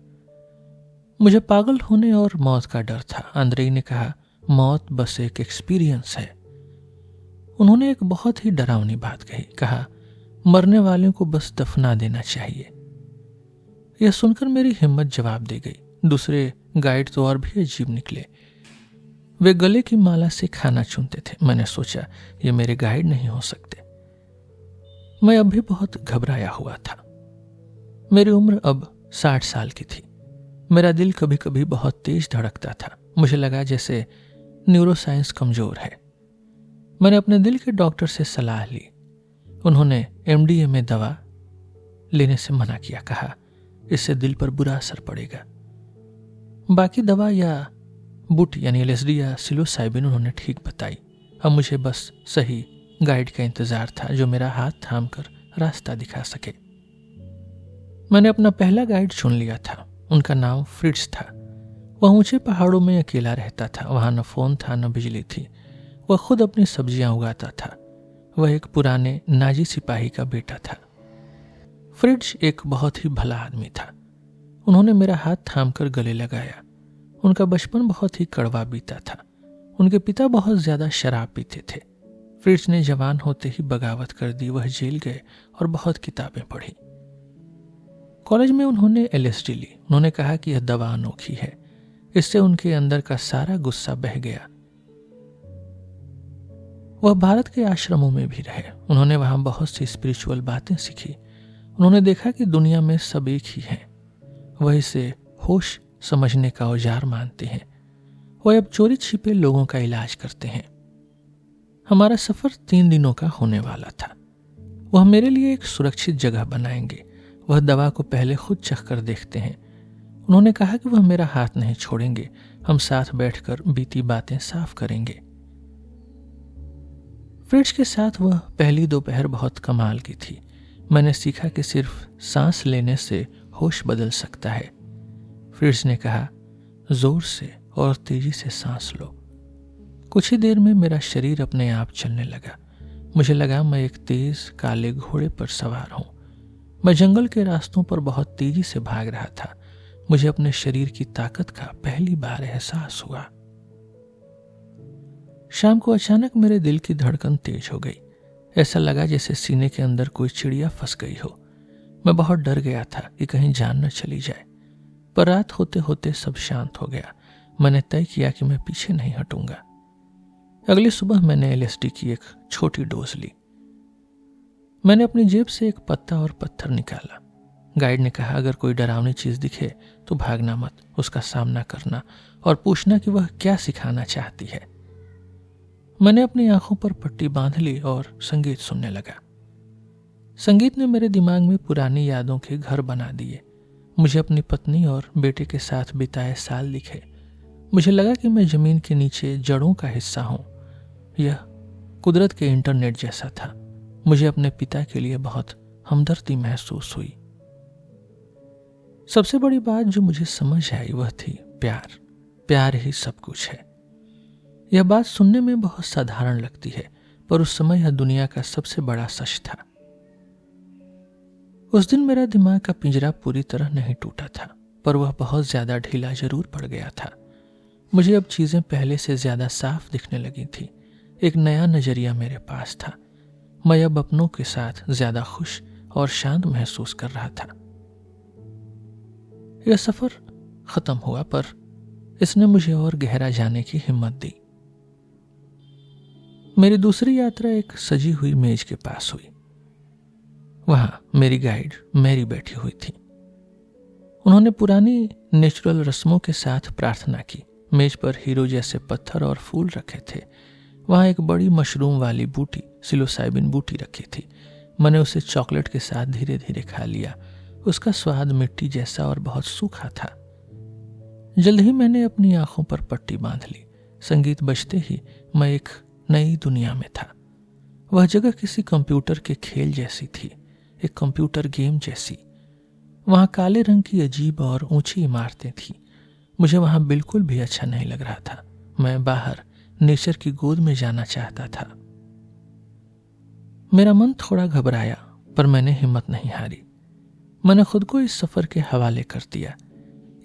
मुझे पागल होने और मौत का डर था। आंद्रेई ने कहा, मौत बस एक एक्सपीरियंस है। उन्होंने एक बहुत ही डरावनी बात कही। कहा, मरने वालों को बस दफना देना चाहिए। यह सुनकर मेरी हिम्मत जवाब दे गई। दूसरे गाइड तो और भी अजीब निकले। वे गले की माला से खाना चुनते थे। मैंने सोचा, ये मेरे गाइड नहीं हो सकते। मैं अब भी बहुत घबराया हुआ था। मेरी उम्र अब 60 साल की थी। मेरा दिल कभी कभी बहुत तेज धड़कता था। मुझे लगा जैसे न्यूरोसाइंस कमजोर है। मैंने अपने दिल के डॉक्टर से सलाह ली। उन्होंने MDA में दवा लेने से मना किया। कहा, इससे दिल पर बुरा असर पड़ेगा। बाकी दवा या बुट यानी LSD या सिलोसाइबिन उन्होंने ठीक बताई। अब मुझे बस सही गाइड का इंतजार था जो मेरा हाथ थामकर रास्ता दिखा सके। मैंने अपना पहला गाइड चुन लिया था। उनका नाम फ्रिट्ज था। वह ऊंचे पहाड़ों में अकेला रहता था। वहां न फोन था न बिजली थी। वह खुद अपनी सब्जियां उगाता था। वह एक पुराने नाजी सिपाही का बेटा था। फ्रिट्ज एक बहुत ही भला आदमी था। उन्होंने मेरा हाथ थामकर गले लगाया। उनका बचपन बहुत ही कड़वा बीता था। उनके पिता बहुत ज्यादा शराब पीते थे। फ्रिट्ज ने जवान होते ही बगावत कर दी। वह जेल गए और बहुत किताबें पढ़ी। कॉलेज में उन्होंने LSD ली। उन्होंने कहा कि यह दवा अनोखी है। इससे उनके अंदर का सारा गुस्सा बह गया। वह भारत के आश्रमों में भी रहे। उन्होंने वहां बहुत सी स्पिरिचुअल बातें सीखी। उन्होंने देखा कि दुनिया में सब एक ही है। वह इसे होश समझने का औजार मानते हैं। वह अब चोरी छिपे लोगों का इलाज करते हैं। हमारा सफर 3 दिनों का होने वाला था। वह मेरे लिए एक सुरक्षित जगह बनाएंगे। वह दवा को पहले खुद चख कर देखते हैं। उन्होंने कहा कि वह मेरा हाथ नहीं छोड़ेंगे। हम साथ बैठकर बीती बातें साफ करेंगे। फ्रिट्ज के साथ वह पहली दोपहर बहुत कमाल की थी। मैंने सीखा कि सिर्फ सांस लेने से होश बदल सकता है। फ्रिट्ज ने कहा, जोर से और तेजी से सांस लो। कुछ ही देर में मेरा शरीर अपने आप चलने लगा। मुझे लगा मैं एक तेज काले घोड़े पर सवार हूं। मैं जंगल के रास्तों पर बहुत तेजी से भाग रहा था। मुझे अपने शरीर की ताकत का पहली बार एहसास हुआ। शाम को अचानक मेरे दिल की धड़कन तेज हो गई। ऐसा लगा जैसे सीने के अंदर कोई चिड़िया फंस गई हो। मैं बहुत डर गया था कि कहीं जान न चली जाए। पर रात होते होते सब शांत हो गया। मैंने तय किया कि मैं पीछे नहीं हटूंगा। अगली सुबह मैंने LSD की एक छोटी डोज ली। मैंने अपनी जेब से एक पत्ता और पत्थर निकाला। गाइड ने कहा, अगर कोई डरावनी चीज दिखे तो भागना मत, उसका सामना करना और पूछना कि वह क्या सिखाना चाहती है। मैंने अपनी आंखों पर पट्टी बांध ली और संगीत सुनने लगा। संगीत ने मेरे दिमाग में पुरानी यादों के घर बना दिए। मुझे अपनी पत्नी और बेटे के साथ बिताए साल दिखे। मुझे लगा कि मैं जमीन के नीचे जड़ों का हिस्सा हूं। यह कुदरत के इंटरनेट जैसा था। मुझे अपने पिता के लिए बहुत हमदर्दी महसूस हुई। सबसे बड़ी बात जो मुझे समझ आई वह थी प्यार। प्यार ही सब कुछ है। यह बात सुनने में बहुत साधारण लगती है, पर उस समय यह दुनिया का सबसे बड़ा सच था। उस दिन मेरा दिमाग का पिंजरा पूरी तरह नहीं टूटा था, पर वह बहुत ज्यादा ढीला जरूर पड़ गया था। मुझे अब चीजें पहले से ज्यादा साफ दिखने लगी थी। एक नया नजरिया मेरे पास था। मैं अब अपनों के साथ ज्यादा खुश और शांत महसूस कर रहा था। यह सफर खत्म हुआ, पर इसने मुझे और गहरा जाने की हिम्मत दी। मेरी दूसरी यात्रा एक सजी हुई मेज के पास हुई। वहां मेरी गाइड मैरी बैठी हुई थी। उन्होंने पुरानी नेचुरल रस्मों के साथ प्रार्थना की। मेज पर हीरो जैसे पत्थर और फूल रखे थे। वहां एक बड़ी मशरूम वाली बूटी, सिलोसाइबिन बूटी रखी थी। मैंने उसे चॉकलेट के साथ धीरे धीरे खा लिया। उसका स्वाद मिट्टी जैसा और बहुत सूखा था। जल्द ही मैंने अपनी आंखों पर पट्टी बांध ली। संगीत बजते ही मैं एक नई दुनिया में था। वह जगह किसी कंप्यूटर के खेल जैसी थी, एक कंप्यूटर गेम जैसी। वहां काले रंग की अजीब और ऊंची इमारतें थी। मुझे वहां बिल्कुल भी अच्छा नहीं लग रहा था। मैं बाहर नेचर की गोद में जाना चाहता था। मेरा मन थोड़ा घबराया, पर मैंने हिम्मत नहीं हारी। मैंने खुद को इस सफर के हवाले कर दिया।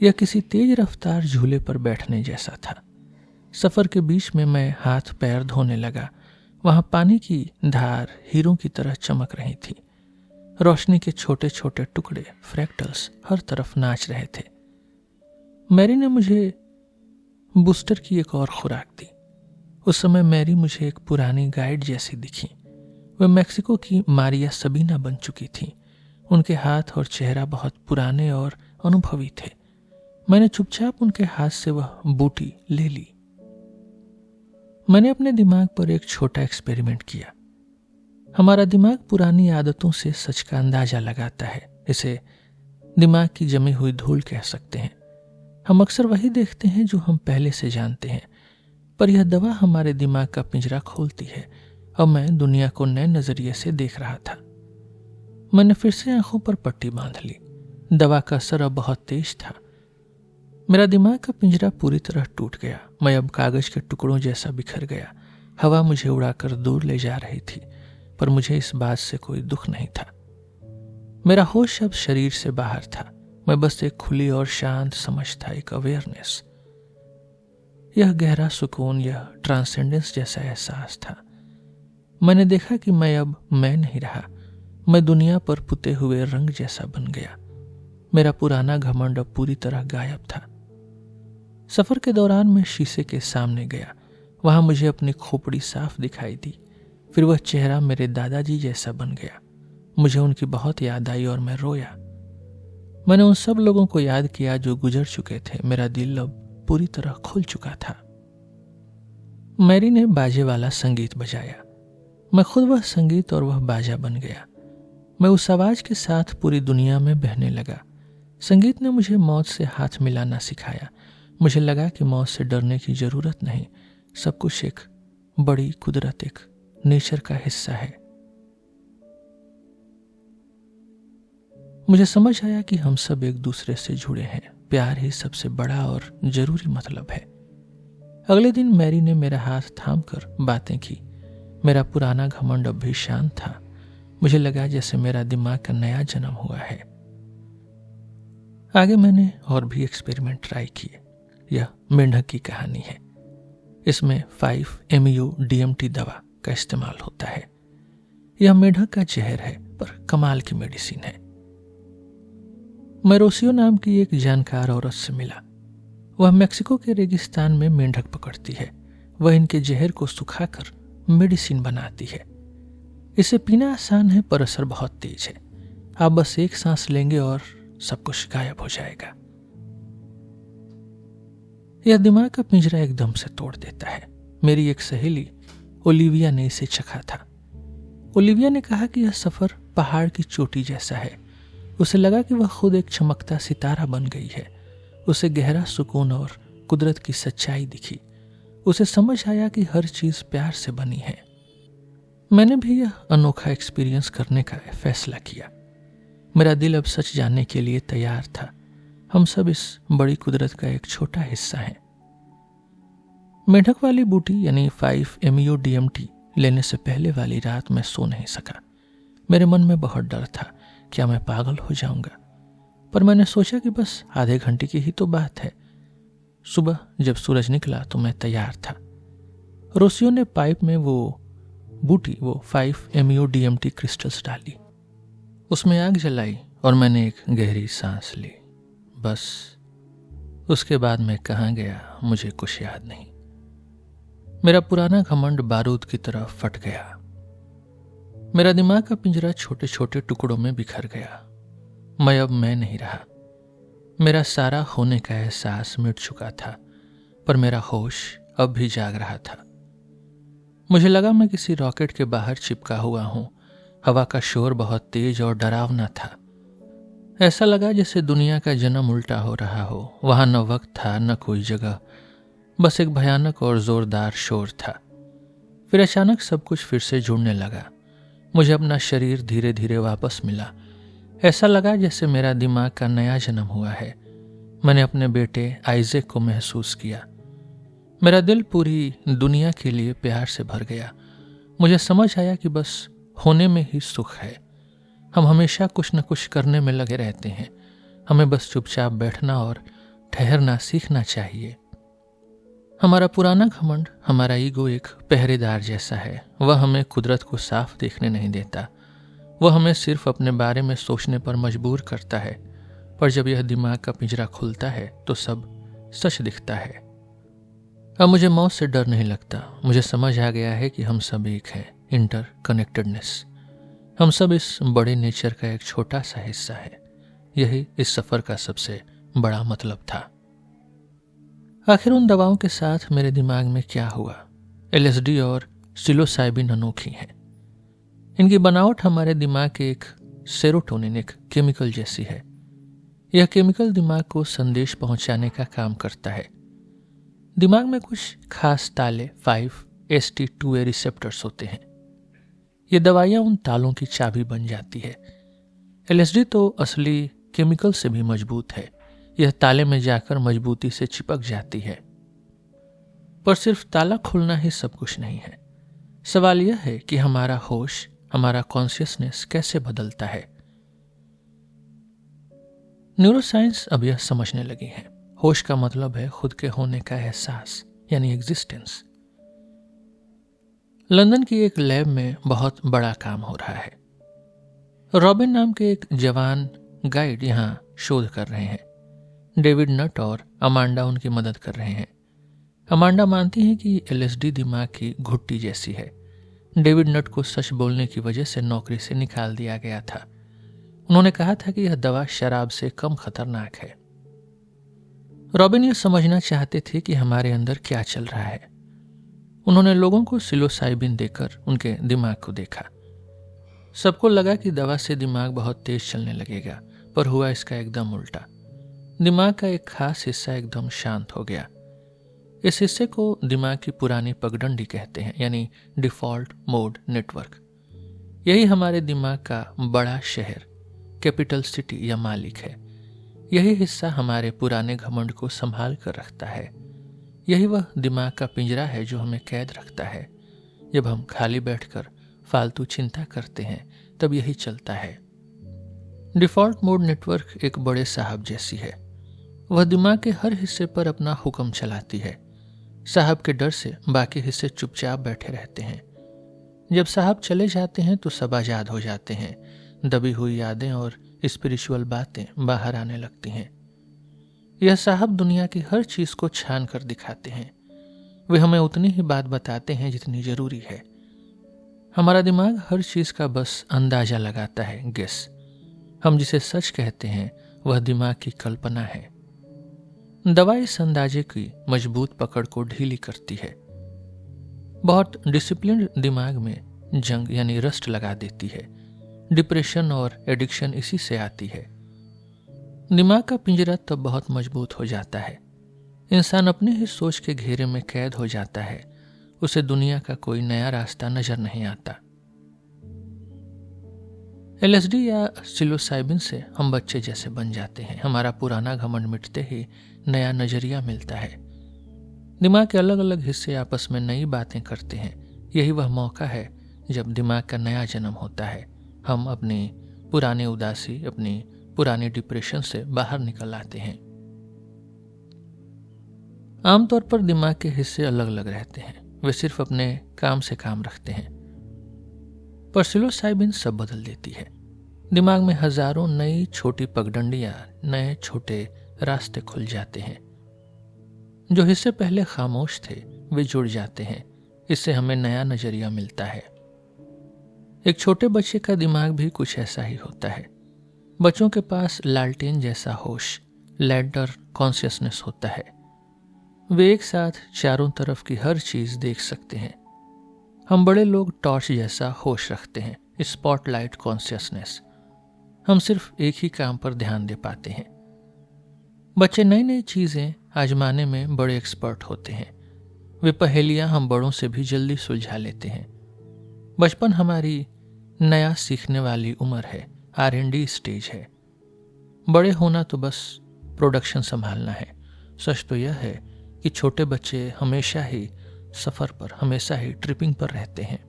यह किसी तेज रफ्तार झूले पर बैठने जैसा था। सफर के बीच में मैं हाथ पैर धोने लगा। वहां पानी की धार हीरों की तरह चमक रही थी। रोशनी के छोटे छोटे टुकड़े, फ्रैक्टल्स हर तरफ नाच रहे थे। मैरी ने मुझे बूस्टर की एक और खुराक दी। उस समय मैरी मुझे एक पुरानी गाइड जैसी दिखी। वह मेक्सिको की मारिया सबीना बन चुकी थी। उनके हाथ और चेहरा बहुत पुराने और अनुभवी थे। मैंने चुपचाप उनके हाथ से वह बूटी ले ली। मैंने अपने दिमाग पर एक छोटा एक्सपेरिमेंट किया। हमारा दिमाग पुरानी आदतों से सच का अंदाजा लगाता है। इसे दिमाग की जमी हुई धूल कह सकते हैं। हम अक्सर वही देखते हैं जो हम पहले से जानते हैं, पर यह दवा हमारे दिमाग का पिंजरा खोलती है। अब मैं दुनिया को नए नजरिए से देख रहा था। मैंने फिर से आंखों पर पट्टी बांध ली। दवा का असर अब बहुत तेज था। मेरा दिमाग का पिंजरा पूरी तरह टूट गया। मैं अब कागज के टुकड़ों जैसा बिखर गया। हवा मुझे उड़ाकर दूर ले जा रही थी, पर मुझे इस बात से कोई दुख नहीं था। मेरा होश अब शरीर से बाहर था। मैं बस एक खुली और शांत समझ था, एक अवेयरनेस। यह गहरा सुकून, यह ट्रांसेंडेंस जैसा एहसास था। मैंने देखा कि मैं अब मैं नहीं रहा। मैं दुनिया पर पुते हुए रंग जैसा बन गया। मेरा पुराना घमंड अब पूरी तरह गायब था। सफर के दौरान मैं शीशे के सामने गया। वहां मुझे अपनी खोपड़ी साफ दिखाई दी। फिर वह चेहरा मेरे दादाजी जैसा बन गया। मुझे उनकी बहुत याद आई और मैं रोया। मैंने उन सब लोगों को याद किया जो गुजर चुके थे। मेरा दिल अब पूरी तरह खुल चुका था। मैरी ने बाजे वाला संगीत बजाया। मैं खुद वह संगीत और वह बाजा बन गया। मैं उस आवाज के साथ पूरी दुनिया में बहने लगा। संगीत ने मुझे मौत से हाथ मिलाना सिखाया। मुझे लगा कि मौत से डरने की जरूरत नहीं। सब कुछ एक बड़ी कुदरत, एक नेचर का हिस्सा है। मुझे समझ आया कि हम सब एक दूसरे से जुड़े हैं। प्यार ही सबसे बड़ा और जरूरी मतलब है। अगले दिन मैरी ने मेरा हाथ थामकर बातें की। मेरा पुराना घमंड अब भी शांत था। मुझे लगा जैसे मेरा दिमाग का नया जन्म हुआ है। आगे मैंने और भी एक्सपेरिमेंट ट्राई किए। यह मेंढक की कहानी है। इसमें 5-MeO DMT दवा का इस्तेमाल होता है। यह मेंढक का जहर है, पर कमाल की मेडिसिन है। मैं रोसियो नाम की एक जानकार औरत से मिला। वह मेक्सिको के रेगिस्तान में मेंढक पकड़ती है। वह इनके जहर को सुखाकर मेडिसिन बनाती है। इसे पीना आसान है पर असर बहुत तेज है। आप बस एक सांस लेंगे और सब कुछ गायब हो जाएगा। यह दिमाग का पिंजरा एकदम से तोड़ देता है। मेरी एक सहेली ओलिविया ने इसे चखा था। ओलिविया ने कहा कि यह सफर पहाड़ की चोटी जैसा है। उसे लगा कि वह खुद एक चमकता सितारा बन गई है। उसे गहरा सुकून और कुदरत की सच्चाई दिखी। उसे समझ आया कि हर चीज प्यार से बनी है। मैंने भी यह अनोखा एक्सपीरियंस करने का फैसला किया। मेरा दिल अब सच जानने के लिए तैयार था। हम सब इस बड़ी कुदरत का एक छोटा हिस्सा हैं। मेंढक वाली बूटी यानी 5-MeO-DMT लेने से पहले वाली रात मैं सो नहीं सका। मेरे मन में बहुत डर था, क्या मैं पागल हो जाऊंगा। पर मैंने सोचा कि बस आधे घंटे की ही तो बात है। सुबह जब सूरज निकला तो मैं तैयार था। रोसियो ने पाइप में वो 5-MeO-DMT क्रिस्टल्स डाली। उसमें आग जलाई और मैंने एक गहरी सांस ली। बस उसके बाद मैं कहाँ गया मुझे कुछ याद नहीं। मेरा पुराना घमंड बारूद की तरह फट गया। मेरा दिमाग का पिंजरा छोटे छोटे टुकड़ों में बिखर गया। मैं नहीं रहा। मेरा सारा होने का एहसास मिट चुका था, पर मेरा होश अब भी जाग रहा था। मुझे लगा मैं किसी रॉकेट के बाहर चिपका हुआ हूं। हवा का शोर बहुत तेज और डरावना था। ऐसा लगा जैसे दुनिया का जन्म उल्टा हो रहा हो। वहां न वक्त था न कोई जगह, बस एक भयानक और जोरदार शोर था। फिर अचानक सब कुछ फिर से जुड़ने लगा। मुझे अपना शरीर धीरे धीरे वापस मिला। ऐसा लगा जैसे मेरा दिमाग का नया जन्म हुआ है। मैंने अपने बेटे आइज़ेक को महसूस किया। मेरा दिल पूरी दुनिया के लिए प्यार से भर गया। मुझे समझ आया कि बस होने में ही सुख है। हम हमेशा कुछ न कुछ करने में लगे रहते हैं। हमें बस चुपचाप बैठना और ठहरना सीखना चाहिए। हमारा पुराना घमंड, हमारा ईगो एक पहरेदार जैसा है। वह हमें कुदरत को साफ देखने नहीं देता। वह हमें सिर्फ अपने बारे में सोचने पर मजबूर करता है। पर जब यह दिमाग का पिंजरा खुलता है तो सब सच दिखता है। अब मुझे मौत से डर नहीं लगता। मुझे समझ आ गया है कि हम सब एक हैं। Inter connectedness. हम सब इस बड़े नेचर का एक छोटा सा हिस्सा है। यही इस सफर का सबसे बड़ा मतलब था। आखिर उन दवाओं के साथ मेरे दिमाग में क्या हुआ? LSD और सिलोसाइबिन अनोखी हैं। इनकी बनावट हमारे दिमाग के एक सेरोटोनिन, एक केमिकल जैसी है। यह केमिकल दिमाग को संदेश पहुंचाने का काम करता है। दिमाग में कुछ खास ताले 5-HT2A रिसेप्टर्स होते हैं। ये दवाइयां उन तालों की चाबी बन जाती है। LSD तो असली केमिकल से भी मजबूत है। यह ताले में जाकर मजबूती से चिपक जाती है। पर सिर्फ ताला खोलना ही सब कुछ नहीं है। सवाल यह है कि हमारा होश, हमारा कॉन्शियसनेस कैसे बदलता है। न्यूरोसाइंस अब यह समझने लगी है। होश का मतलब है खुद के होने का एहसास, यानी एग्जिस्टेंस। लंदन की एक लैब में बहुत बड़ा काम हो रहा है। रॉबिन नाम के एक जवान गाइड यहां शोध कर रहे हैं। डेविड नट और अमांडा उनकी मदद कर रहे हैं। अमांडा मानती हैं कि LSD दिमाग की घुट्टी जैसी है। डेविड नट को सच बोलने की वजह से नौकरी से निकाल दिया गया था। उन्होंने कहा था कि यह दवा शराब से कम खतरनाक है। रॉबिन यह समझना चाहते थे कि हमारे अंदर क्या चल रहा है। उन्होंने लोगों को सिलोसाइबिन देकर उनके दिमाग को देखा। सबको लगा कि दवा से दिमाग बहुत तेज चलने लगेगा, पर हुआ इसका एकदम उल्टा। दिमाग का एक खास हिस्सा एकदम शांत हो गया। इस हिस्से को दिमाग की पुरानी पगडंडी कहते हैं, यानी डिफॉल्ट मोड नेटवर्क। यही हमारे दिमाग का बड़ा शहर, कैपिटल सिटी या मालिक है। यही हिस्सा हमारे पुराने घमंड को संभाल कर रखता है। यही वह दिमाग का पिंजरा है जो हमें कैद रखता है। जब हम खाली बैठकर फालतू चिंता करते हैं तब यही चलता है। डिफॉल्ट मोड नेटवर्क एक बड़े साहब जैसी है। वह दिमाग के हर हिस्से पर अपना हुक्म चलाती है। साहब के डर से बाकी हिस्से चुपचाप बैठे रहते हैं। जब साहब चले जाते हैं तो सब आजाद हो जाते हैं। दबी हुई यादें और स्पिरिचुअल बातें बाहर आने लगती हैं। यह साहब दुनिया की हर चीज को छान कर दिखाते हैं। वे हमें उतनी ही बात बताते हैं जितनी जरूरी है। हमारा दिमाग हर चीज का बस अंदाजा लगाता है, गेस। हम जिसे सच कहते हैं वह दिमाग की कल्पना है। दवा इस अंदाजे की मजबूत पकड़ को ढीली करती है। बहुत डिसिप्लिन दिमाग में जंग यानी रस्ट लगा देती है। डिप्रेशन और एडिक्शन इसी से आती है। दिमाग का पिंजरा तब बहुत मजबूत हो जाता है। इंसान अपने ही सोच के घेरे में कैद हो जाता है। उसे दुनिया का कोई नया रास्ता नजर नहीं आता। LSD या सिलोसाइबिन से हम बच्चे जैसे बन जाते हैं। हमारा पुराना घमंड मिटते ही नया नजरिया मिलता है। दिमाग के अलग अलग हिस्से आपस में नई बातें करते हैं। यही वह मौका है जब दिमाग का नया जन्म होता है। हम अपनी पुरानी उदासी, अपनी पुरानी डिप्रेशन से बाहर निकल आते हैं। आमतौर पर दिमाग के हिस्से अलग अलग रहते हैं। वे सिर्फ अपने काम से काम रखते हैं। पर सिलोसाइबिन सब बदल देती है। दिमाग में हजारों नई छोटी पगडंडियां, नए छोटे रास्ते खुल जाते हैं। जो हिस्से पहले खामोश थे वे जुड़ जाते हैं। इससे हमें नया नजरिया मिलता है। एक छोटे बच्चे का दिमाग भी कुछ ऐसा ही होता है। बच्चों के पास लालटेन जैसा होश, लैडर कॉन्शियसनेस होता है। वे एक साथ चारों तरफ की हर चीज देख सकते हैं। हम बड़े लोग टॉर्च जैसा होश रखते हैं, स्पॉटलाइट कॉन्शियसनेस। हम सिर्फ एक ही काम पर ध्यान दे पाते हैं। बच्चे नई नई चीजें आजमाने में बड़े एक्सपर्ट होते हैं। वे पहेलियां हम बड़ों से भी जल्दी सुलझा लेते हैं। बचपन हमारी नया सीखने वाली उम्र है, R&D स्टेज है। बड़े होना तो बस प्रोडक्शन संभालना है। सच तो यह है कि छोटे बच्चे हमेशा ही सफर पर, हमेशा ही ट्रिपिंग पर रहते हैं।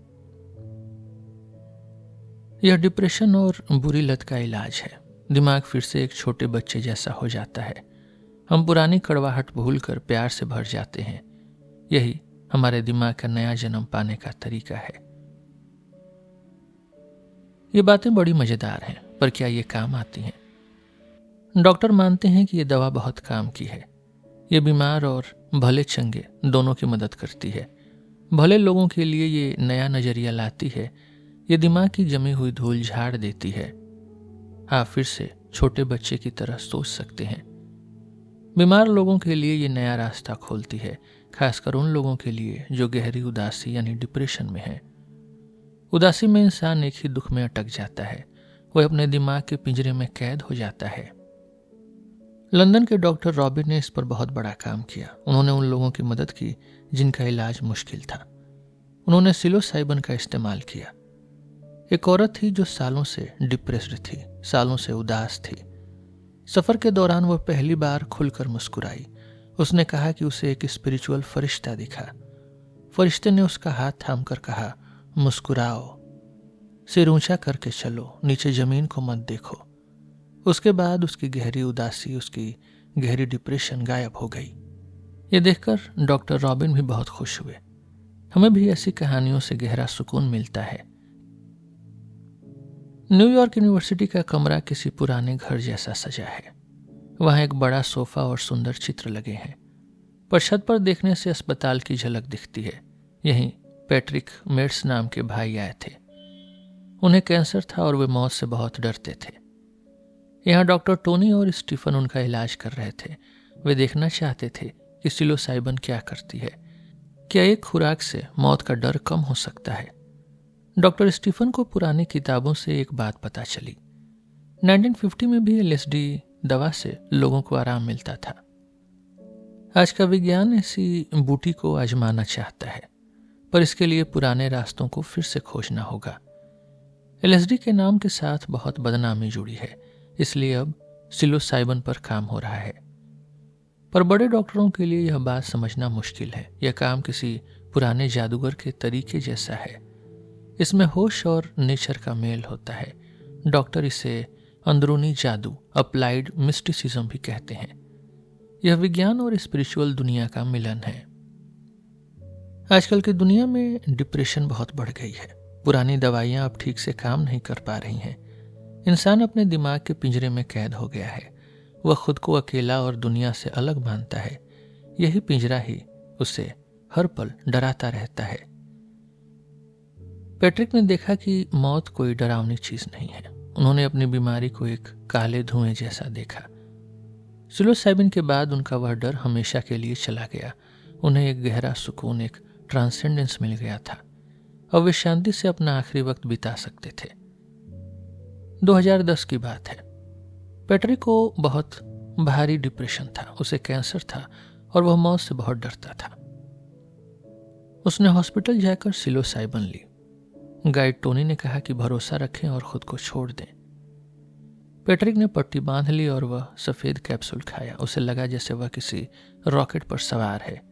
यह डिप्रेशन और बुरी लत का इलाज है। दिमाग फिर से एक छोटे बच्चे जैसा हो जाता है। हम पुरानी कड़वाहट भूलकर प्यार से भर जाते हैं। यही हमारे दिमाग का नया जन्म पाने का तरीका है। ये बातें बड़ी मजेदार हैं, पर क्या ये काम आती हैं? डॉक्टर मानते हैं कि ये दवा बहुत काम की है। ये बीमार और भले चंगे दोनों की मदद करती है। भले लोगों के लिए ये नया नजरिया लाती है। ये दिमाग की जमी हुई धूल झाड़ देती है। आप फिर से छोटे बच्चे की तरह सोच सकते हैं। बीमार लोगों के लिए ये नया रास्ता खोलती है, खासकर उन लोगों के लिए जो गहरी उदासी यानी डिप्रेशन में है। उदासी में इंसान एक ही दुख में अटक जाता है। वह अपने दिमाग के पिंजरे में कैद हो जाता है। लंदन के डॉक्टर रॉबिन ने इस पर बहुत बड़ा काम किया। उन्होंने उन लोगों की मदद की जिनका इलाज मुश्किल था। उन्होंने सिलोसाइबिन का इस्तेमाल किया। एक औरत थी जो सालों से डिप्रेस्ड थी, सालों से उदास थी। सफर के दौरान वह पहली बार खुलकर मुस्कुराई। उसने कहा कि उसे एक स्पिरिचुअल फरिश्ता दिखा। फरिश्ते ने उसका हाथ थामकर कहा, मुस्कुराओ, सिर ऊंचा करके चलो, नीचे जमीन को मत देखो। उसके बाद उसकी गहरी उदासी, उसकी गहरी डिप्रेशन गायब हो गई। ये देखकर डॉक्टर रॉबिन भी बहुत खुश हुए। हमें भी ऐसी कहानियों से गहरा सुकून मिलता है। न्यूयॉर्क यूनिवर्सिटी का कमरा किसी पुराने घर जैसा सजा है। वहां एक बड़ा सोफा और सुंदर चित्र लगे हैं। पर छत पर देखने से अस्पताल की झलक दिखती है। यहीं पैट्रिक मेट्स नाम के भाई आए थे। उन्हें कैंसर था और वे मौत से बहुत डरते थे। यहाँ डॉक्टर टोनी और स्टीफन उनका इलाज कर रहे थे। वे देखना चाहते थे कि सिलोसाइबिन क्या करती है। क्या एक खुराक से मौत का डर कम हो सकता है? डॉक्टर स्टीफन को पुरानी किताबों से एक बात पता चली। 1950 में भी LSD दवा से लोगों को आराम मिलता था। आज का विज्ञान ऐसी बूटी को आजमाना चाहता है, पर इसके लिए पुराने रास्तों को फिर से खोजना होगा। LSD के नाम के साथ बहुत बदनामी जुड़ी है, इसलिए अब सिलोसाइबिन पर काम हो रहा है। पर बड़े डॉक्टरों के लिए यह बात समझना मुश्किल है। यह काम किसी पुराने जादूगर के तरीके जैसा है। इसमें होश और नेचर का मेल होता है। डॉक्टर इसे अंदरूनी जादू, अप्लाइड मिस्टिसिज्म भी कहते हैं। यह विज्ञान और स्पिरिचुअल दुनिया का मिलन है। आजकल की दुनिया में डिप्रेशन बहुत बढ़ गई है। पुरानी दवाइयां अब ठीक से काम नहीं कर पा रही हैं। इंसान अपने दिमाग के पिंजरे में कैद हो गया है। वह खुद को अकेला और दुनिया से अलग मानता है। यही पिंजरा ही उसे हर पल डराता रहता है। पैट्रिक ने देखा कि मौत कोई डरावनी चीज नहीं है। उन्होंने अपनी बीमारी को एक काले धुएं जैसा देखा। सिलोसाइबिन के बाद उनका वह डर हमेशा के लिए चला गया। उन्हें एक गहरा सुकून, एक ट्रांसेंडेंस मिल गया था। अब वे शांति से अपना आखिरी वक्त बिता सकते थे। 2010 की बात है। पैट्रिक को बहुत भारी डिप्रेशन था, उसे कैंसर था और वह मौत से बहुत डरता था। उसने हॉस्पिटल जाकर सिलोसाइबिन ली। गाइड टोनी ने कहा कि भरोसा रखें और खुद को छोड़ दें। पैट्रिक ने पट्टी बांध ली और वह सफेद कैप्सूल खाया। उसे लगा जैसे वह किसी रॉकेट पर सवार है।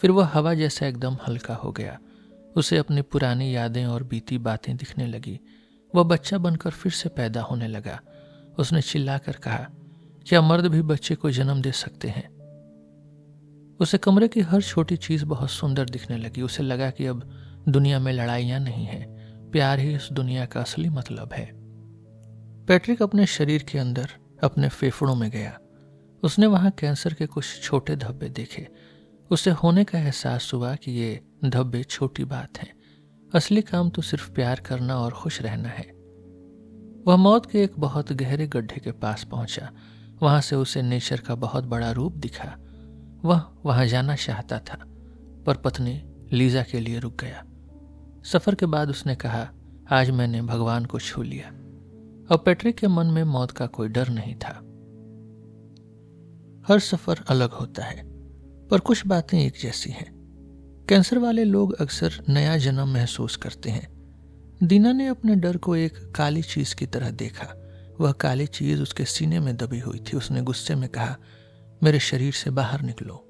फिर वह हवा जैसा एकदम हल्का हो गया। उसे अपनी पुरानी यादें और बीती बातें दिखने लगी। वह बच्चा बनकर फिर से पैदा होने लगा। उसने चिल्लाकर कहा, क्या मर्द भी बच्चे को जन्म दे सकते हैं? उसे कमरे की हर छोटी चीज बहुत सुंदर दिखने लगी। उसे लगा कि अब दुनिया में लड़ाइयां नहीं है, प्यार ही इस दुनिया का असली मतलब है। पैट्रिक अपने शरीर के अंदर, अपने फेफड़ों में गया। उसने वहां कैंसर के कुछ छोटे धब्बे देखे। उसे होने का एहसास हुआ कि ये धब्बे छोटी बात हैं। असली काम तो सिर्फ प्यार करना और खुश रहना है। वह मौत के एक बहुत गहरे गड्ढे के पास पहुंचा। वहां से उसे नेचर का बहुत बड़ा रूप दिखा। वह वहां जाना चाहता था, पर पत्नी लीजा के लिए रुक गया। सफर के बाद उसने कहा, आज मैंने भगवान को छू लिया। अब पैट्रिक के मन में मौत का कोई डर नहीं था। हर सफर अलग होता है, पर कुछ बातें एक जैसी हैं। कैंसर वाले लोग अक्सर नया जन्म महसूस करते हैं। दीना ने अपने डर को एक काली चीज की तरह देखा। वह काली चीज उसके सीने में दबी हुई थी। उसने गुस्से में कहा, मेरे शरीर से बाहर निकलो।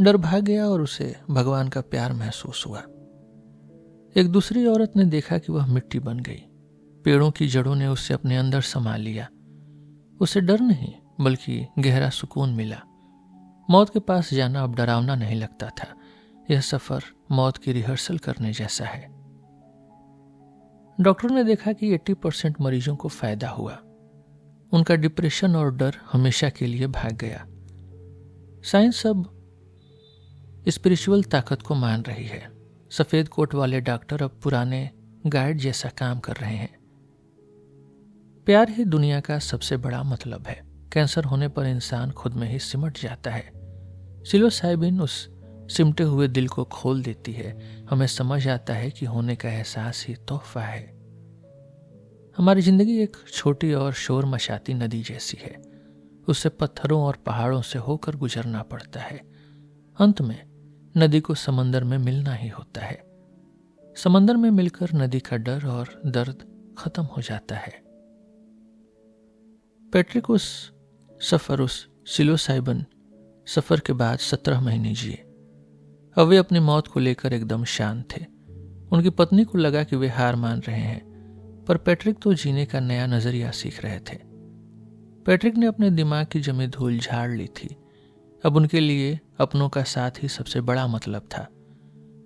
डर भाग गया और उसे भगवान का प्यार महसूस हुआ। एक दूसरी औरत ने देखा कि वह मिट्टी बन गई। पेड़ों की जड़ों ने उसे अपने अंदर समा लिया। उसे डर नहीं, बल्कि गहरा सुकून मिला। मौत के पास जाना अब डरावना नहीं लगता था। यह सफर मौत की रिहर्सल करने जैसा है। डॉक्टर ने देखा कि 80% मरीजों को फायदा हुआ। उनका डिप्रेशन और डर हमेशा के लिए भाग गया। साइंस अब स्पिरिचुअल ताकत को मान रही है। सफेद कोट वाले डॉक्टर अब पुराने गाइड जैसा काम कर रहे हैं। प्यार ही दुनिया का सबसे बड़ा मतलब है। कैंसर होने पर इंसान खुद में ही सिमट जाता है। सिलोसाइबिन उस सिमटे हुए दिल को खोल देती है। हमें समझ आता है कि होने का एहसास ही तोहफा है। हमारी जिंदगी एक छोटी और शोर मचाती नदी जैसी है। उससे पत्थरों और पहाड़ों से होकर गुजरना पड़ता है। अंत में नदी को समंदर में मिलना ही होता है। समंदर में मिलकर नदी का डर और दर्द खत्म हो जाता है। पैट्रिक उस सिलोसाइबिन सफर के बाद 17 महीने जिए। अब वे अपनी मौत को लेकर एकदम शांत थे। उनकी पत्नी को लगा कि वे हार मान रहे हैं, पर पैट्रिक तो जीने का नया नजरिया सीख रहे थे। पैट्रिक ने अपने दिमाग की जमी धूल झाड़ ली थी। अब उनके लिए अपनों का साथ ही सबसे बड़ा मतलब था।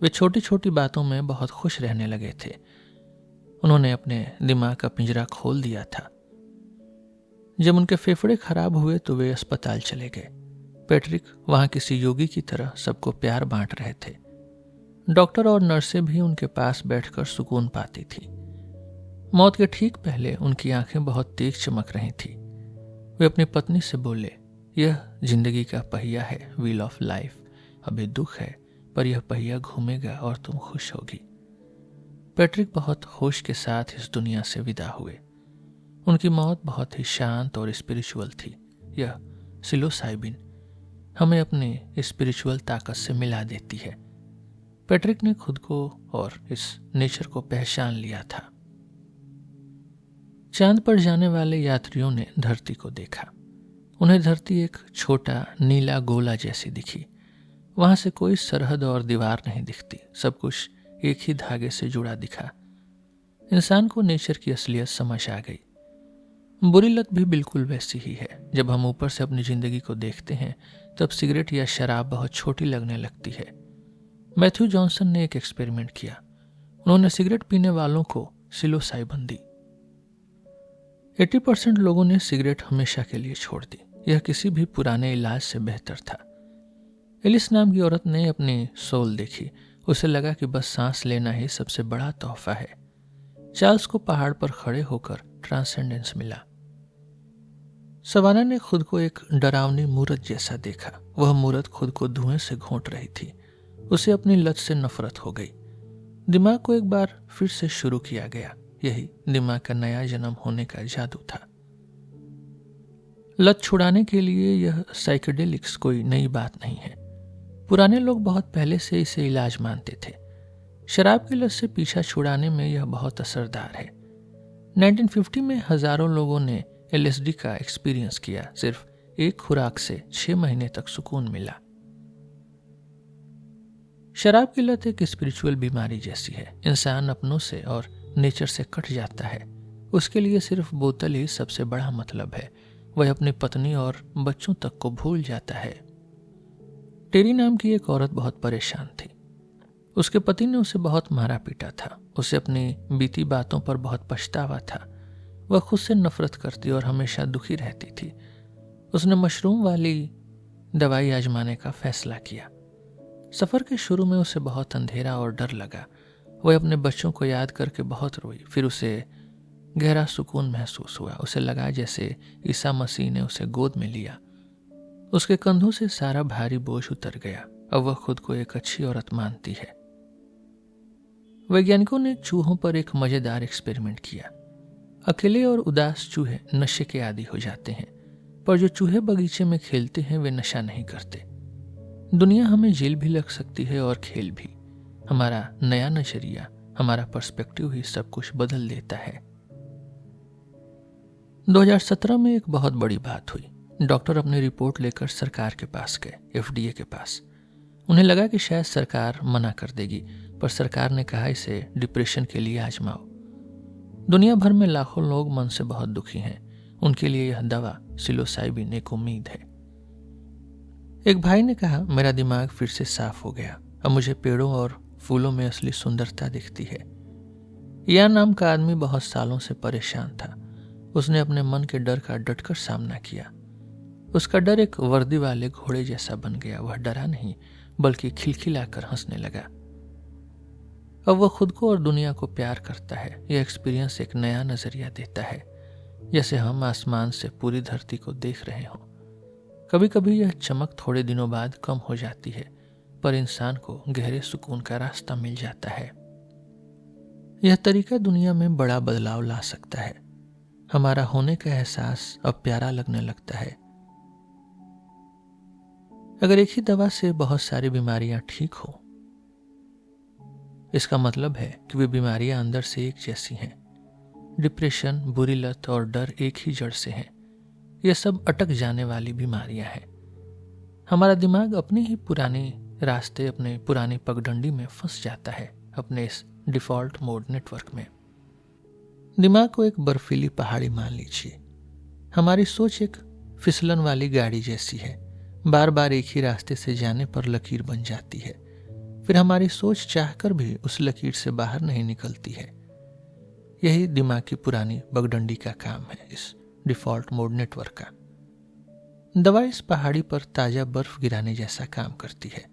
वे छोटी छोटी बातों में बहुत खुश रहने लगे थे। उन्होंने अपने दिमाग का पिंजरा खोल दिया था। जब उनके फेफड़े खराब हुए तो वे अस्पताल चले गए। पैट्रिक वहां किसी योगी की तरह सबको प्यार बांट रहे थे। डॉक्टर और नर्सें भी उनके पास बैठकर सुकून पाती थी। मौत के ठीक पहले उनकी आंखें बहुत तेज चमक रही थी। वे अपनी पत्नी से बोले, यह जिंदगी का पहिया है, व्हील ऑफ लाइफ। अभी दुख है, पर यह पहिया घूमेगा और तुम खुश होगी। पैट्रिक बहुत होश के साथ इस दुनिया से विदा हुए। उनकी मौत बहुत ही शांत और स्पिरिचुअल थी। यह सिलोसाइबिन हमें अपने स्पिरिचुअल ताकत से मिला देती है। पैट्रिक ने खुद को और इस नेचर को पहचान लिया था। चांद पर जाने वाले यात्रियों ने धरती को देखा। उन्हें धरती एक छोटा नीला गोला जैसी दिखी। वहां से कोई सरहद और दीवार नहीं दिखती। सब कुछ एक ही धागे से जुड़ा दिखा। इंसान को नेचर की असलियत समझ आ गई। बुरी लत भी बिल्कुल वैसी ही है। जब हम ऊपर से अपनी जिंदगी को देखते हैं तब सिगरेट या शराब बहुत छोटी लगने लगती है। मैथ्यू जॉनसन ने एक एक्सपेरिमेंट किया। उन्होंने सिगरेट पीने वालों को सिलोसाइबिन दी। 80% लोगों ने सिगरेट हमेशा के लिए छोड़ दी। यह किसी भी पुराने इलाज से बेहतर था। एलिस नाम की औरत ने अपनी सोल देखी। उसे लगा कि बस सांस लेना ही सबसे बड़ा तोहफा है। चार्ल्स को पहाड़ पर खड़े होकर ट्रांसेंडेंस मिला। सवाना ने खुद को एक डरावनी मूरत जैसा देखा। वह मूरत खुद को धुएं से घोंट रही थी। उसे अपनी लत से नफरत हो गई। दिमाग को एक बार फिर से शुरू किया गया। यही दिमाग का नया जन्म होने का जादू था। लत छुड़ाने के लिए यह साइकेडेलिक्स कोई नई बात नहीं है। पुराने लोग बहुत पहले से इसे इलाज मानते थे। शराब की लत से पीछा छुड़ाने में यह बहुत असरदार है। 1950 में हजारों लोगों ने LSD का एक्सपीरियंस किया। सिर्फ एक खुराक से 6 महीने तक सुकून मिला। शराब की लत एक स्पिरिचुअल बीमारी जैसी है। इंसान अपनों से और नेचर से कट जाता है। उसके लिए सिर्फ बोतल ही सबसे बड़ा मतलब है। वह अपनी पत्नी और बच्चों तक को भूल जाता है। टेरी नाम की एक औरत बहुत परेशान थी। उसके पति ने उसे बहुत मारा पीटा था। उसे अपनी बीती बातों पर बहुत पछतावा था। वह खुद से नफरत करती और हमेशा दुखी रहती थी। उसने मशरूम वाली दवाई आजमाने का फैसला किया। सफर के शुरू में उसे बहुत अंधेरा और डर लगा। वह अपने बच्चों को याद करके बहुत रोई। फिर उसे गहरा सुकून महसूस हुआ। उसे लगा जैसे ईसा मसीह ने उसे गोद में लिया। उसके कंधों से सारा भारी बोझ उतर गया। अब वह खुद को एक अच्छी औरत मानती है। वैज्ञानिकों ने चूहों पर एक मजेदार एक्सपेरिमेंट किया। अकेले और उदास चूहे नशे के आदी हो जाते हैं, पर जो चूहे बगीचे में खेलते हैं वे नशा नहीं करते। दुनिया हमें जेल भी लग सकती है और खेल भी। हमारा नया नजरिया, हमारा पर्सपेक्टिव ही सब कुछ बदल देता है। 2017 में एक बहुत बड़ी बात हुई। डॉक्टर अपनी रिपोर्ट लेकर सरकार के पास गए, FDA के पास। उन्हें लगा कि शायद सरकार मना कर देगी, पर सरकार ने कहा इसे डिप्रेशन के लिए आजमाओ। दुनिया भर में लाखों लोग मन से बहुत दुखी हैं। उनके लिए यह दवा सिलोसाइबिन एक उम्मीद है। एक भाई ने कहा, मेरा दिमाग फिर से साफ हो गया। अब मुझे पेड़ों और फूलों में असली सुंदरता दिखती है। या नाम का आदमी बहुत सालों से परेशान था। उसने अपने मन के डर का डटकर सामना किया। उसका डर एक वर्दी वाले घोड़े जैसा बन गया। वह डरा नहीं, बल्कि खिलखिलाकर हंसने लगा। अब वह खुद को और दुनिया को प्यार करता है। यह एक्सपीरियंस एक नया नजरिया देता है, जैसे हम आसमान से पूरी धरती को देख रहे हों। कभी कभी यह चमक थोड़े दिनों बाद कम हो जाती है, पर इंसान को गहरे सुकून का रास्ता मिल जाता है। यह तरीका दुनिया में बड़ा बदलाव ला सकता है। हमारा होने का एहसास अब प्यारा लगने लगता है। अगर एक ही दवा से बहुत सारी बीमारियां ठीक हो, इसका मतलब है कि वे बीमारियां अंदर से एक जैसी हैं। डिप्रेशन, बुरी लत और डर एक ही जड़ से हैं। यह सब अटक जाने वाली बीमारियां हैं। हमारा दिमाग अपने ही पुराने रास्ते, अपने पुरानी पगडंडी में फंस जाता है, अपने इस डिफॉल्ट मोड नेटवर्क में। दिमाग को एक बर्फीली पहाड़ी मान लीजिए। हमारी सोच एक फिसलन वाली गाड़ी जैसी है। बार बार एक ही रास्ते से जाने पर लकीर बन जाती है। फिर हमारी सोच चाहकर भी उस लकीर से बाहर नहीं निकलती है। यही दिमाग की पुरानी बगडंडी का काम है, इस डिफॉल्ट मोड नेटवर्क का। दवा इस पहाड़ी पर ताजा बर्फ गिराने जैसा काम करती है।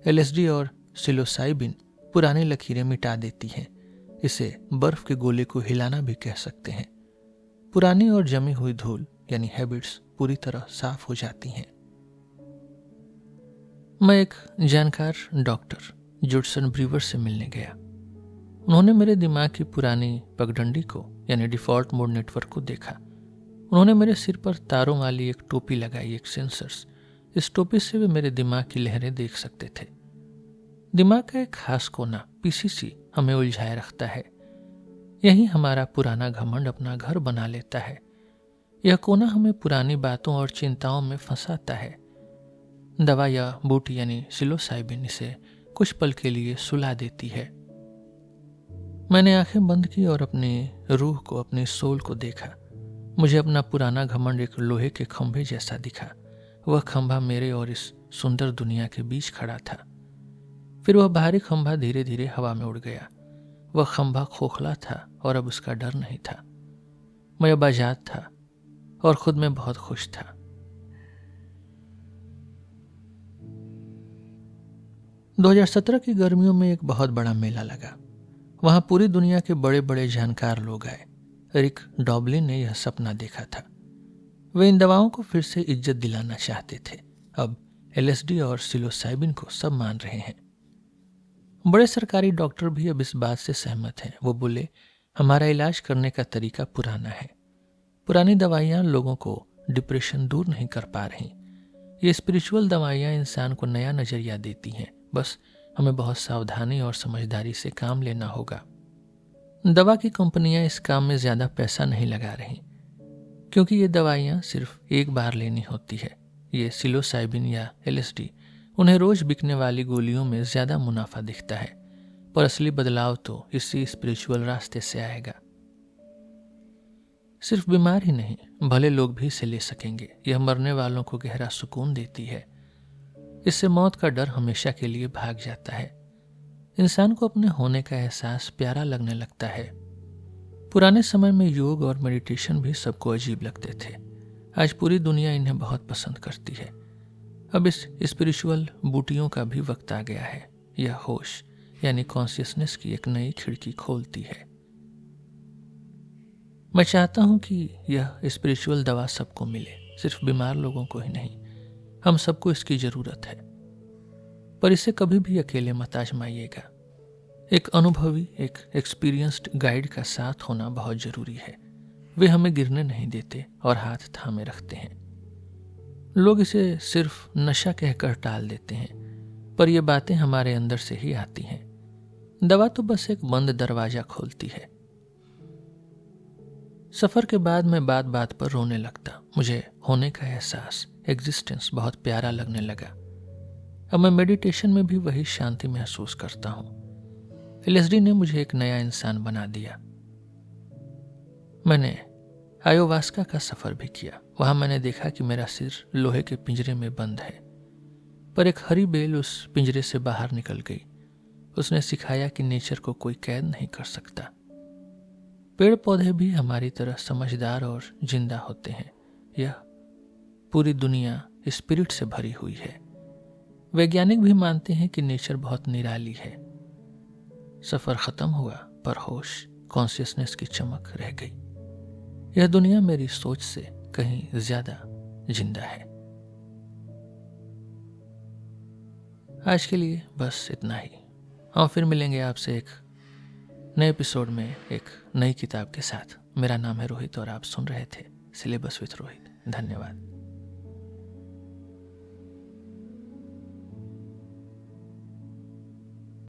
LSD और सिलोसाइबिन पुरानी लकीरें मिटा देती हैं। इसे बर्फ के गोले को हिलाना भी कह सकते हैं। पुरानी और जमी हुई धूल यानी हैबिट्स पूरी तरह साफ हो जाती हैं। मैं एक जानकार डॉक्टर जुडसन ब्रीवर से मिलने गया। उन्होंने मेरे दिमाग की पुरानी पगडंडी को यानी डिफॉल्ट मोड नेटवर्क को देखा। उन्होंने मेरे सिर पर तारों वाली एक टोपी लगाई, एक सेंसर्स। इस टोपी से वे मेरे दिमाग की लहरें देख सकते थे। दिमाग का एक खास कोना, PCC, हमें उलझाए रखता है। यही हमारा पुराना घमंड अपना घर बना लेता है। यह कोना हमें पुरानी बातों और चिंताओं में फंसाता है। दवा या बूटी यानी सिलोसाइबिन इसे कुछ पल के लिए सुला देती है। मैंने आंखें बंद की और अपनी रूह को, अपनी सोल को देखा। मुझे अपना पुराना घमंड एक लोहे के खंभे जैसा दिखा। वह खंभा मेरे और इस सुंदर दुनिया के बीच खड़ा था। फिर वह भारी खंभा धीरे धीरे हवा में उड़ गया। वह खंभा खोखला था और अब उसका डर नहीं था। मैं अब आजाद था और खुद में बहुत खुश था। दो 2017 की गर्मियों में एक बहुत बड़ा मेला लगा। वहां पूरी दुनिया के बड़े बड़े जानकार लोग आए। रिक डॉबलिन ने यह सपना देखा था। वे इन दवाओं को फिर से इज्जत दिलाना चाहते थे। अब LSD और सिलोसाइबिन को सब मान रहे हैं। बड़े सरकारी डॉक्टर भी अब इस बात से सहमत हैं। वो बोले, हमारा इलाज करने का तरीका पुराना है। पुरानी दवाइयां लोगों को डिप्रेशन दूर नहीं कर पा रही। ये स्पिरिचुअल दवाइयां इंसान को नया नजरिया देती हैं। बस हमें बहुत सावधानी और समझदारी से काम लेना होगा। दवा की कंपनियां इस काम में ज्यादा पैसा नहीं लगा रही, क्योंकि ये दवाइयां सिर्फ एक बार लेनी होती है। ये सिलोसाइबिन या LSD, उन्हें रोज बिकने वाली गोलियों में ज्यादा मुनाफा दिखता है, पर असली बदलाव तो इसी स्पिरिचुअल रास्ते से आएगा। सिर्फ बीमार ही नहीं, भले लोग भी इसे ले सकेंगे। यह मरने वालों को गहरा सुकून देती है। इससे मौत का डर हमेशा के लिए भाग जाता है। इंसान को अपने होने का एहसास प्यारा लगने लगता है। पुराने समय में योग और मेडिटेशन भी सबको अजीब लगते थे। आज पूरी दुनिया इन्हें बहुत पसंद करती है। अब इस स्पिरिचुअल बूटियों का भी वक्त आ गया है। यह होश यानी कॉन्शियसनेस की एक नई खिड़की खोलती है। मैं चाहता हूं कि यह स्पिरिचुअल दवा सबको मिले, सिर्फ बीमार लोगों को ही नहीं। हम सबको इसकी जरूरत है, पर इसे कभी भी अकेले मत आजमाइएगा। एक अनुभवी, एक एक्सपीरियंस्ड गाइड का साथ होना बहुत जरूरी है। वे हमें गिरने नहीं देते और हाथ थामे रखते हैं। लोग इसे सिर्फ नशा कहकर टाल देते हैं, पर यह बातें हमारे अंदर से ही आती हैं। दवा तो बस एक बंद दरवाजा खोलती है। सफर के बाद मैं बात बात पर रोने लगता। मुझे होने का एहसास, एग्जिस्टेंस बहुत प्यारा लगने लगा। अब मैं मेडिटेशन में भी वही शांति महसूस करता हूँ। LSD ने मुझे एक नया इंसान बना दिया। मैंने आयोवास्का का सफर भी किया। वहां मैंने देखा कि मेरा सिर लोहे के पिंजरे में बंद है, पर एक हरी बेल उस पिंजरे से बाहर निकल गई। उसने सिखाया कि नेचर को कोई कैद नहीं कर सकता। पेड़ पौधे भी हमारी तरह समझदार और जिंदा होते हैं। यह पूरी दुनिया स्पिरिट से भरी हुई है। वैज्ञानिक भी मानते हैं कि नेचर बहुत निराली है। सफर खत्म हुआ, पर होश, कॉन्शियसनेस की चमक रह गई। यह दुनिया मेरी सोच से कहीं ज्यादा जिंदा है। आज के लिए बस इतना ही। हम फिर मिलेंगे आपसे एक नए एपिसोड में एक नई किताब के साथ। मेरा नाम है रोहित और आप सुन रहे थे सिलेबस विथ रोहित। धन्यवाद।